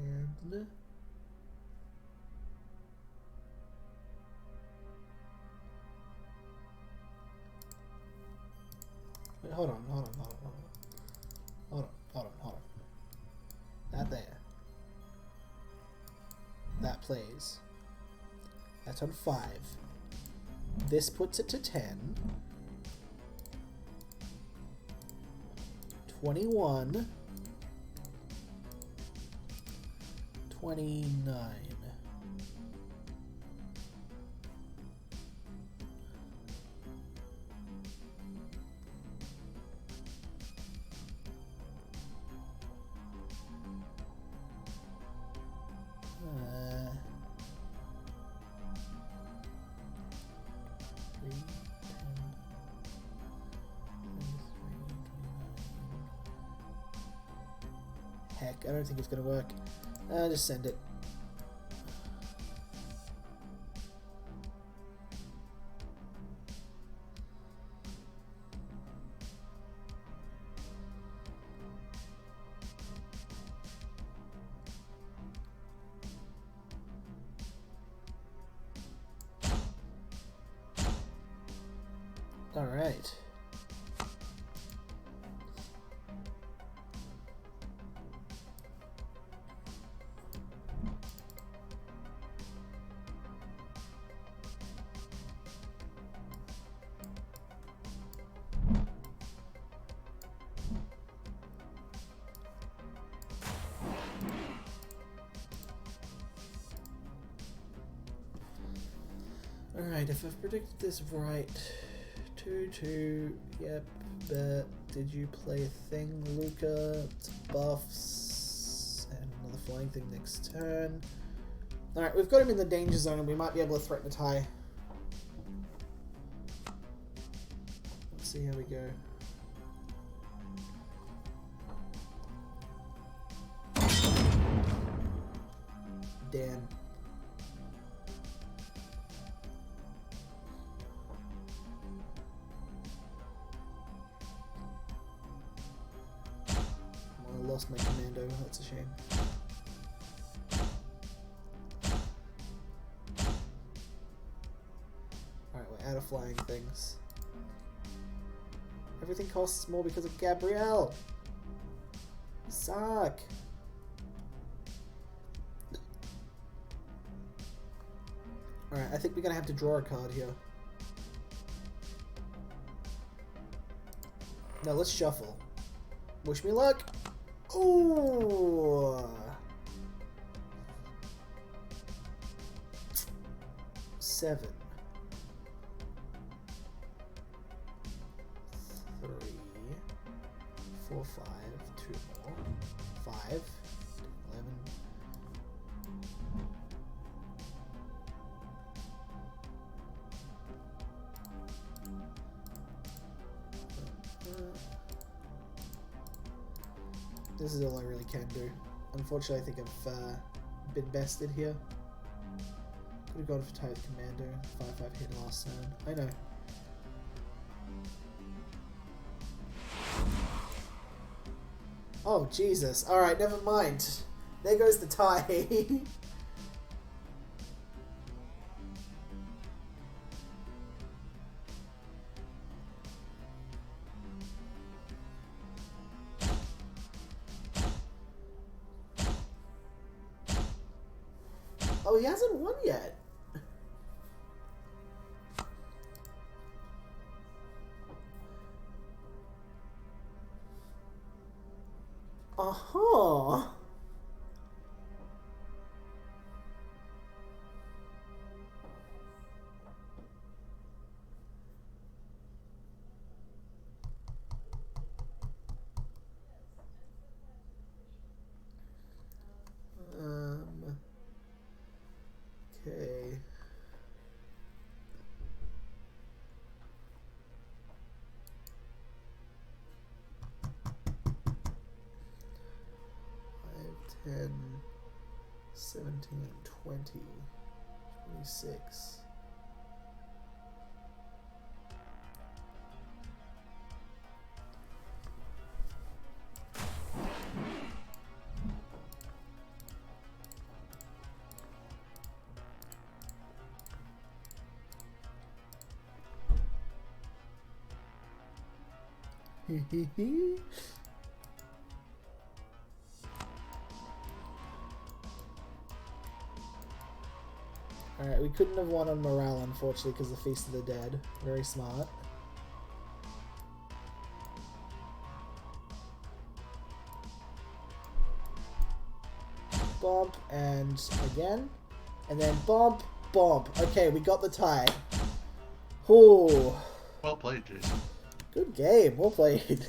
And wait, hold on. That there. That plays. That's on 5. This puts it to 10. 21. 29. Heck, I don't think it's gonna work. Just send it. All right. Alright, if I've predicted this right, 2-2, yep, bet. Did you play a thing, Luca? It's buffs, and another flying thing next turn. Alright, we've got him in the danger zone, and we might be able to threaten a tie. Let's see how we go. Damn. I lost my commando, that's a shame. Alright, we're out of flying things. Everything costs more because of Gabrielle. You suck. Alright, I think we're gonna have to draw a card here. Now let's shuffle. Wish me luck. Ooh. 7. 3. 4, 5. 2 more. 5. 11. This is all I really can do. Unfortunately, I think I've been bested here. Could have gone for Tithe Commando. 5-5 hit last turn. I know. Oh, Jesus. Alright, never mind. There goes the tie. Oh, he hasn't won yet. Uh-huh. Okay. Five, 10, 17, 20, 26. Alright, we couldn't have won on morale, unfortunately, because of Feast of the Dead. Very smart. Bob, and again. And then Bob, Bob. Okay, we got the tie. Ooh. Well played, Jason. Good game. Well played.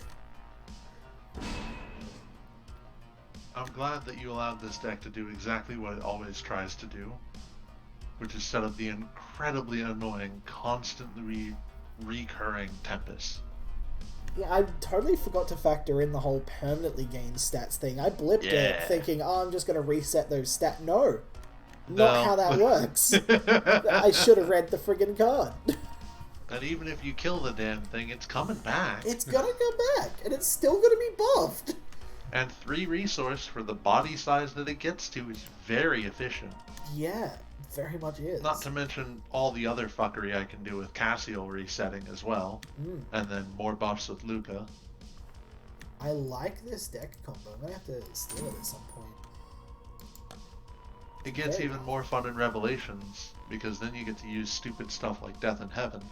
I'm glad that you allowed this deck to do exactly what it always tries to do, which is set up the incredibly annoying, constantly recurring Tempest. Yeah, I totally forgot to factor in the whole permanently gain stats thing. I blipped it thinking, oh, I'm just going to reset those stats. No. Not how that works. I should have read the friggin' card. And even if you kill the damn thing, it's coming back. It's gonna come back, and it's still gonna be buffed. And 3 resource for the body size that it gets to is very efficient. Yeah, very much is. Not to mention all the other fuckery I can do with Cassio resetting as well. And then more buffs with Luca. I like this deck combo. I'm gonna have to steal it at some point. It gets even more fun in Revelations, because then you get to use stupid stuff like Death in Heaven.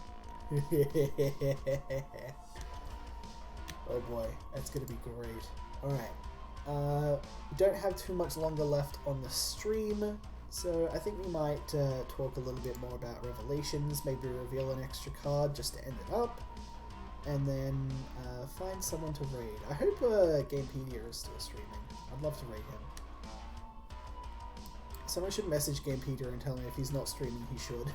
Oh boy, that's gonna be great. Alright. We don't have too much longer left on the stream, so I think we might talk a little bit more about Revelations, maybe reveal an extra card just to end it up, and then find someone to raid. I hope Gamepedia is still streaming. I'd love to raid him. Someone should message Gamepedia and tell him if he's not streaming, he should.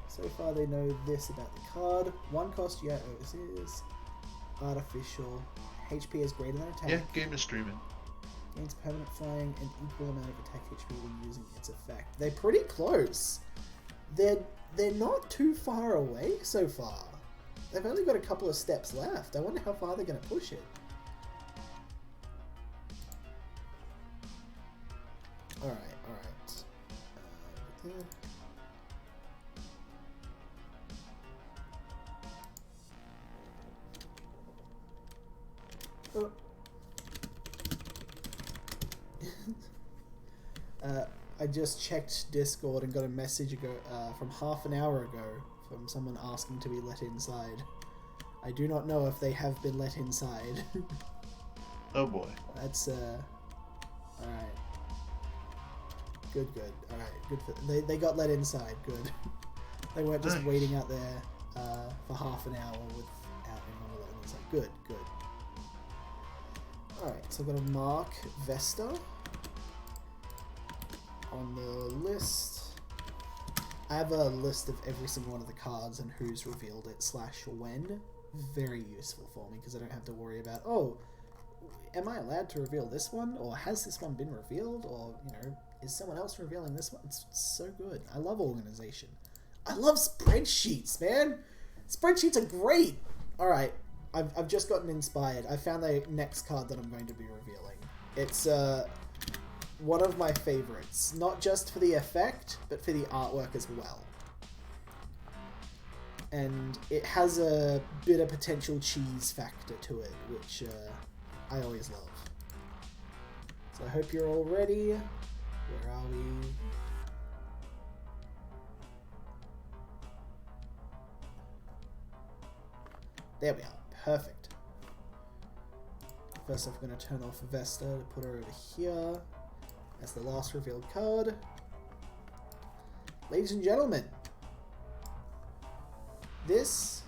So far they know this about the card. 1 cost, yeah, oh, this is artificial. HP is greater than attack. Yeah, game is streaming. Gains permanent flying and equal amount of attack HP when using its effect. They're pretty close. They're not too far away so far. They've only got a couple of steps left. I wonder how far they're going to push it. Alright. Oh. I just checked Discord and got a message from half an hour ago from someone asking to be let inside. I do not know if they have been let inside. Oh boy. That's alright. Good. Alright, good for they got let inside, good. They weren't just waiting out there for half an hour without anyone letting them inside. Good. Alright, so I'm gonna mark Vesta on the list. I have a list of every single one of the cards and who's revealed it / when. Very useful for me because I don't have to worry about, oh, am I allowed to reveal this one? Or has this one been revealed? Or, is someone else revealing this one? It's so good. I love organization. I love spreadsheets, man! Spreadsheets are great! Alright, I've just gotten inspired. I found the next card that I'm going to be revealing. It's one of my favorites. Not just for the effect, but for the artwork as well. And it has a bit of potential cheese factor to it, which I always love. So I hope you're all ready. Where are we? There we are. Perfect. First off, I'm going to turn off Vesta to put her over here. That's the last revealed card. Ladies and gentlemen, this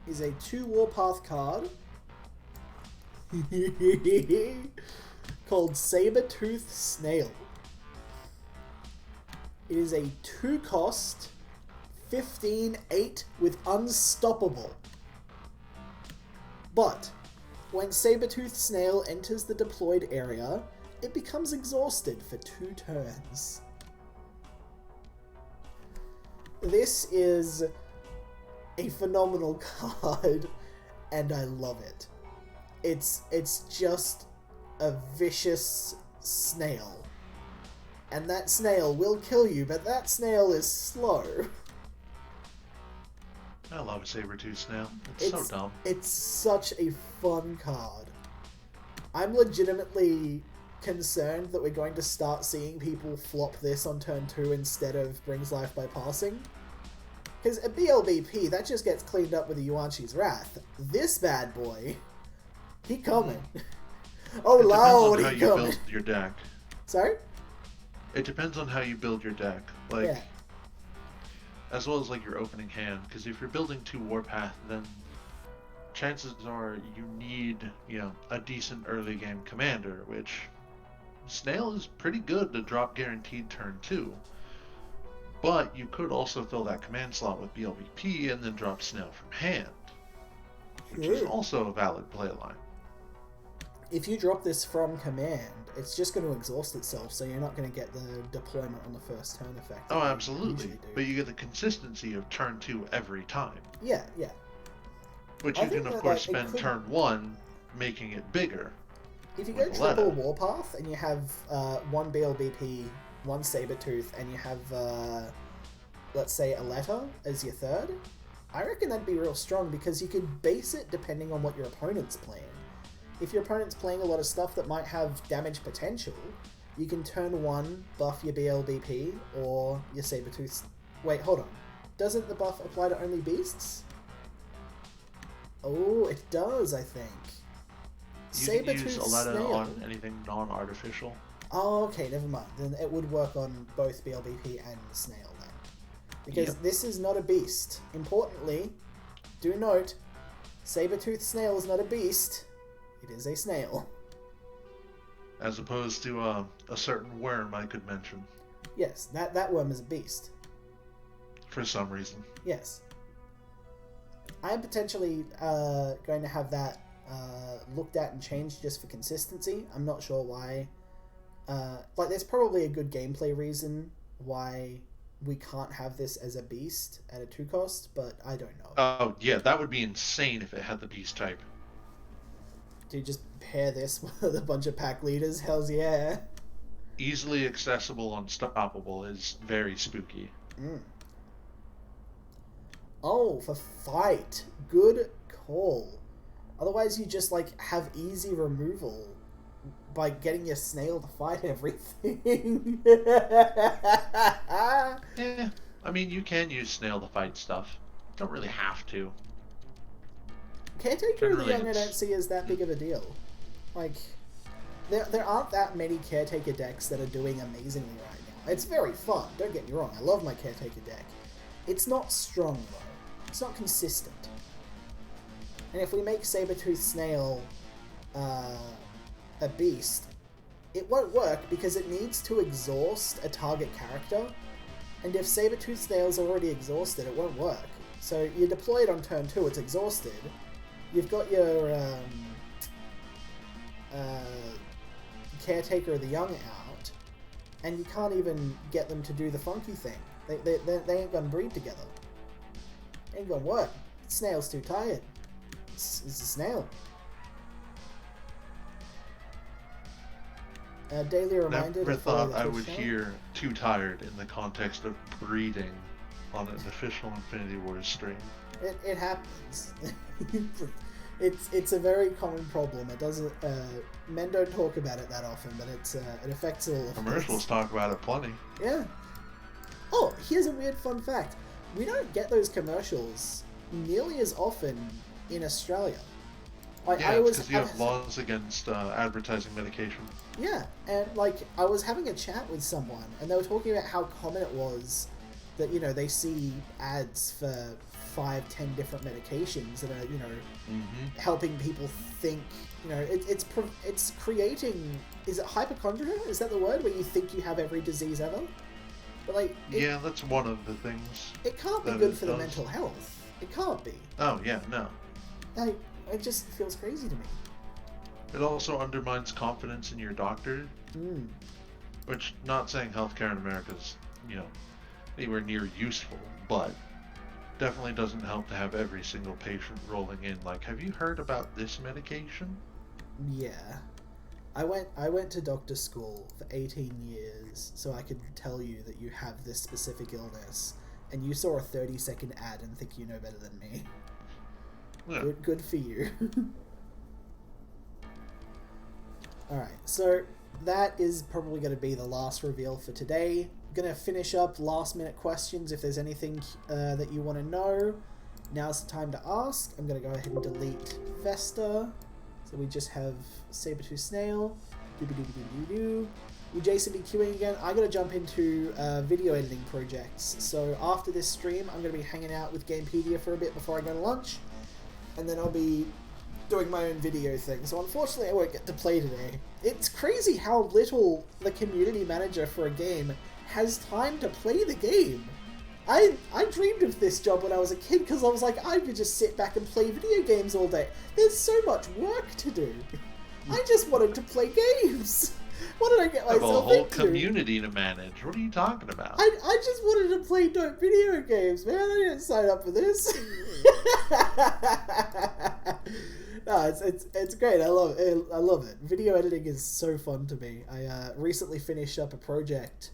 is a 2 Warpath card called Sabertooth Snail. It is a 2-cost 15/8 with Unstoppable. But when Sabertooth Snail enters the deployed area, it becomes exhausted for 2 turns. This is a phenomenal card, and I love it. It's just a vicious snail. And that snail will kill you, but that snail is slow. I love a Sabertooth Snail. It's so dumb. It's such a fun card. I'm legitimately concerned that we're going to start seeing people flop this on turn 2 instead of Brings Life by Passing. Because a BLBP, that just gets cleaned up with the Yuan-Shi's Wrath. This bad boy, he coming. Oh, Lord, he coming. It depends on how you build your deck. Sorry? It depends on how you build your deck. Like, yeah. As well as like your opening hand. Because if you're building 2 Warpath, then chances are you need, a decent early game commander, which Snail is pretty good to drop guaranteed turn 2. But you could also fill that command slot with BLBP and then drop Snail from hand, which is also a valid play line. If you drop this from command, it's just going to exhaust itself, so you're not going to get the deployment on the first turn effect. Oh, absolutely. But you get the consistency of turn 2 every time. Yeah. Which you can, of course, spend turn 1 making it bigger. If you go triple Warpath and you have 1 BLBP, 1 Sabertooth, and you have, let's say, a letter as your third, I reckon that'd be real strong because you could base it depending on what your opponent's playing. If your opponent's playing a lot of stuff that might have damage potential, you can turn 1 buff your BLBP or your Sabertooth. Wait, hold on. Doesn't the buff apply to only beasts? Oh, it does, I think. You can use Aletta on anything non-artificial. Oh, okay, never mind. Then it would work on both BLBP and Snail then. Because this is not a beast. Importantly, do note, Sabertooth Snail is not a beast. It is a snail. As opposed to a certain worm I could mention. Yes, that worm is a beast. For some reason. Yes. I am potentially going to have that looked at and changed just for consistency. I'm not sure why. There's probably a good gameplay reason why we can't have this as a beast at a 2-cost, but I don't know. Oh, yeah, that would be insane if it had the beast type. Do you just pair this with a bunch of pack leaders? Hells yeah. Easily accessible, unstoppable is very spooky. Oh, for fight. Good call. Otherwise you just have easy removal by getting your snail to fight everything. Yeah, I mean, you can use snail to fight stuff. Don't really have to. Caretaker of the Young I don't see as that big of a deal. There aren't that many Caretaker decks that are doing amazingly right now. It's very fun, don't get me wrong, I love my Caretaker deck. It's not strong though. It's not consistent. And if we make Sabertooth Snail a beast, it won't work because it needs to exhaust a target character. And if Sabertooth Snail's already exhausted, it won't work. So you deploy it on turn 2, it's exhausted. You've got your Caretaker of the Young out, and you can't even get them to do the funky thing. They ain't gonna breed together. Ain't gonna work. Snail's too tired. It's a snail. Daily reminder. Never thought I would hear too tired in the context of breeding on an official Infinity Wars stream. It happens. It's a very common problem. It doesn't. Men don't talk about it that often, but it affects all of us. Commercials talk about it plenty. Yeah. Oh, here's a weird fun fact. We don't get those commercials nearly as often in Australia. Like, yeah, because you have laws against advertising medication. Yeah, and like I was having a chat with someone, and they were talking about how common it was that, you know, they see ads for 5-10 different medications that are, you know, helping people think, you know, it's creating, is it hypochondria? Is that the word, where you think you have every disease ever? But like, yeah, that's one of the things. It can't be good for the mental health. It can't be. Oh yeah, no. Like, it just feels crazy to me. It also undermines confidence in your doctor. Which, not saying healthcare in America is, you know, anywhere near useful, but definitely doesn't help to have every single patient rolling in like, have you heard about this medication? Yeah. I went to doctor school for 18 years so I could tell you that you have this specific illness, and you saw a 30-second ad and think you know better than me. Yeah. Good for you. Alright, so that is probably going to be the last reveal for today. I'm going to finish up last minute questions. If there's anything that you want to know, now's the time to ask. I'm going to go ahead and delete Vesta. So we just have Sabertooth Snail. Will Jason be queuing again? I got to jump into video editing projects. So after this stream, I'm going to be hanging out with Gamepedia for a bit before I go to lunch. And then I'll be doing my own video thing. So unfortunately I won't get to play today. It's crazy how little the community manager for a game has time to play the game. I dreamed of this job when I was a kid because I was like, I could just sit back and play video games all day. There's so much work to do. I just wanted to play games. What did I get myself into? A whole community to manage. What are you talking about? I just wanted to play dope video games, man. I didn't sign up for this. No, it's great. I love it. I love it. Video editing is so fun to me. I recently finished up a project,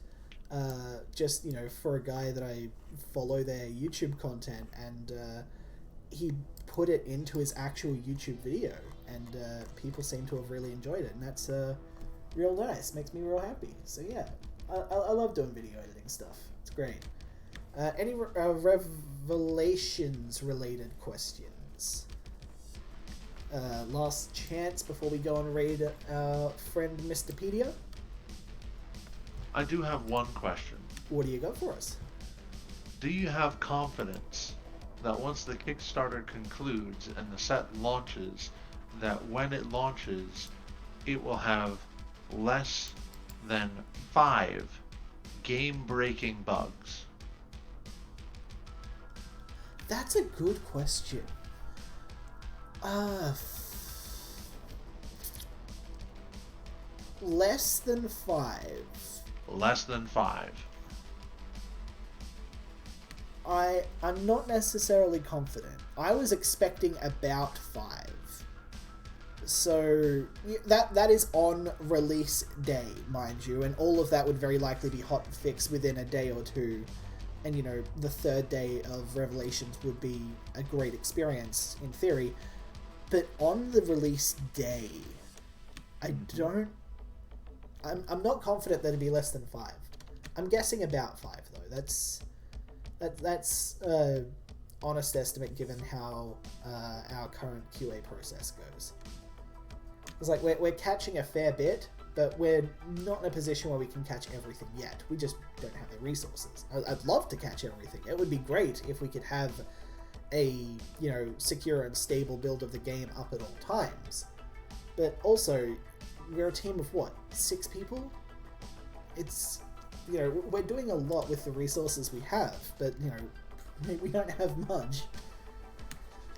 just, you know, for a guy that I follow their YouTube content, and he put it into his actual YouTube video, and people seem to have really enjoyed it, and that's real nice. Makes me real happy. So yeah, I love doing video editing stuff. It's great. Any Revelations related questions? Last chance before we go and raid our friend Mr. Pedia. I do have one question. What do you got for us? Do you have confidence that once the Kickstarter concludes and the set launches, that when it launches, it will have less than 5 game-breaking bugs? That's a good question. Less than 5. Less than 5. I'm not necessarily confident. I was expecting about 5. So that is on release day, mind you, and all of that would very likely be hot fixed within a day or two. And, you know, the third day of Revelations would be a great experience in theory. But on the release day, I'm not confident that it'd be less than 5. I'm guessing about 5 though. That's honest estimate given how our current QA process goes. It's like we're catching a fair bit, but we're not in a position where we can catch everything yet. We just don't have the resources. I'd love to catch everything. It would be great if we could have a, you know, secure and stable build of the game up at all times. But also, we're a team of what, 6 people? It's you know, we're doing a lot with the resources we have, but, you know, we don't have much.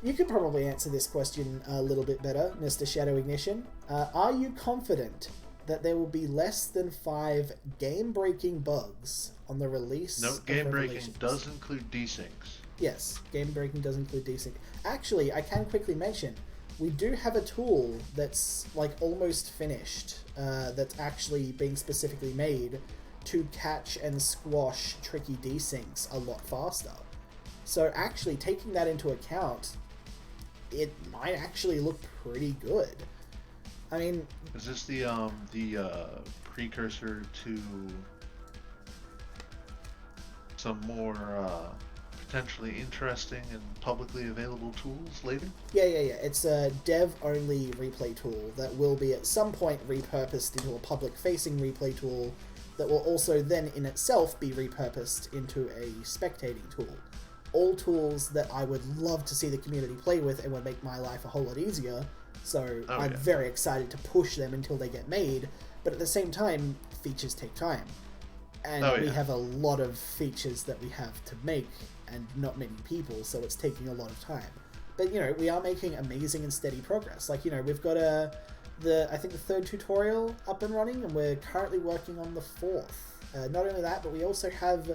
You could probably answer this question a little bit better, Mr. Shadow Ignition. Are you confident that there will be less than 5 game-breaking bugs on the release of game-breaking does include desyncs. Yes, game-breaking does include desync. Actually, I can quickly mention, we do have a tool that's like almost finished, that's actually being specifically made to catch and squash tricky desyncs a lot faster. So actually taking that into account, it might actually look pretty good. I mean, is this the precursor to some more potentially interesting and publicly available tools later? Yeah. It's a dev-only replay tool that will be at some point repurposed into a public-facing replay tool that will also then in itself be repurposed into a spectating tool. All tools that I would love to see the community play with and would make my life a whole lot easier. So I'm very excited to push them until they get made. But at the same time, features take time. And we have a lot of features that we have to make and not many people, so it's taking a lot of time. But, you know, we are making amazing and steady progress. Like, you know, we've got I think the 3rd tutorial up and running, and we're currently working on the 4th. Not only that, but we also have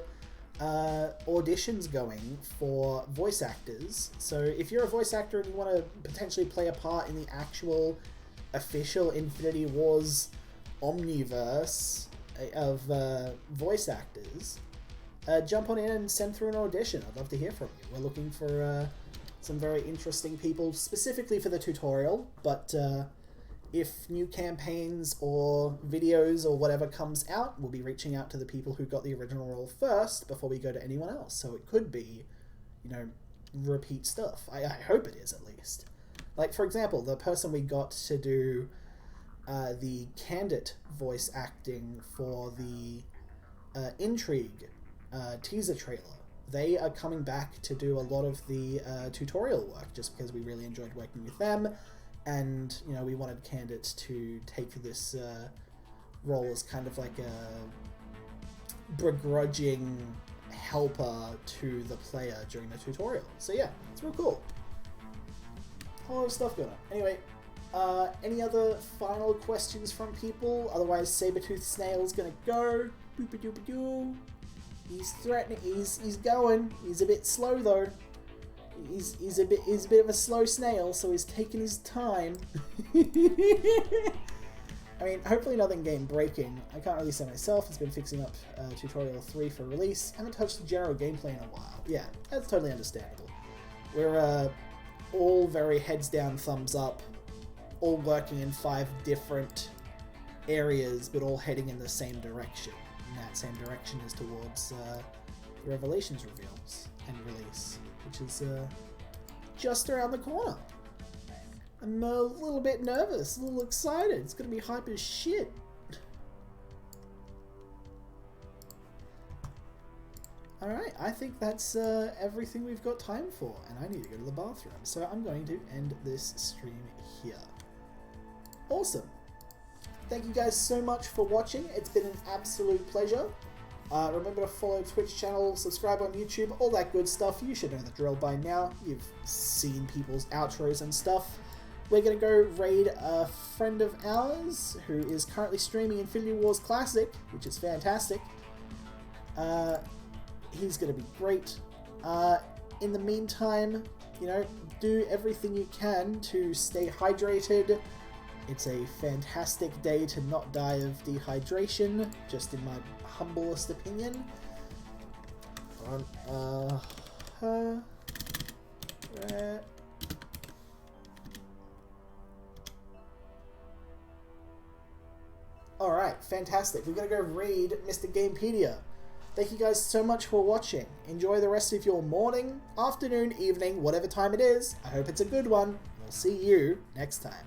auditions going for voice actors. So if you're a voice actor and you want to potentially play a part in the actual official Infinity Wars omniverse of voice actors, jump on in and send through an audition. I'd love to hear from you. We're looking for some very interesting people specifically for the tutorial, but if new campaigns or videos or whatever comes out, we'll be reaching out to the people who got the original role first before we go to anyone else. So it could be, you know, repeat stuff. I hope it is, at least. Like, for example, the person we got to do the Candid voice acting for the Intrigue teaser trailer. They are coming back to do a lot of the tutorial work just because we really enjoyed working with them. And, you know, we wanted Candid to take this role as kind of like a begrudging helper to the player during the tutorial. So yeah, it's real cool. A lot of stuff going on. Anyway, any other final questions from people? Otherwise, Sabertooth Snail's gonna go. Boop-a-doop-a-doo. He's threatening. He's going. He's a bit slow though. He's a bit of a slow snail, so he's taking his time. I mean, hopefully nothing game breaking. I can't really say myself. It's been fixing up tutorial 3 for release. Haven't touched the general gameplay in a while. Yeah, that's totally understandable. We're all very heads down, thumbs up, all working in 5 different areas, but all heading in the same direction. And that same direction is towards the Revelations reveals and release, which is just around the corner. I'm a little bit nervous, a little excited. It's going to be hype as shit. Alright, I think that's everything we've got time for, and I need to go to the bathroom, so I'm going to end this stream here. Awesome. Thank you guys so much for watching. It's been an absolute pleasure. Remember to follow Twitch channel, subscribe on YouTube, all that good stuff. You should know the drill by now. You've seen people's outros and stuff. We're going to go raid a friend of ours who is currently streaming Infinity Wars Classic, which is fantastic. He's going to be great. In the meantime, you know, do everything you can to stay hydrated. It's a fantastic day to not die of dehydration, just in my humblest opinion. Alright, fantastic. We're going to go raid Mr. Gamepedia. Thank you guys so much for watching. Enjoy the rest of your morning, afternoon, evening, whatever time it is. I hope it's a good one. We'll see you next time.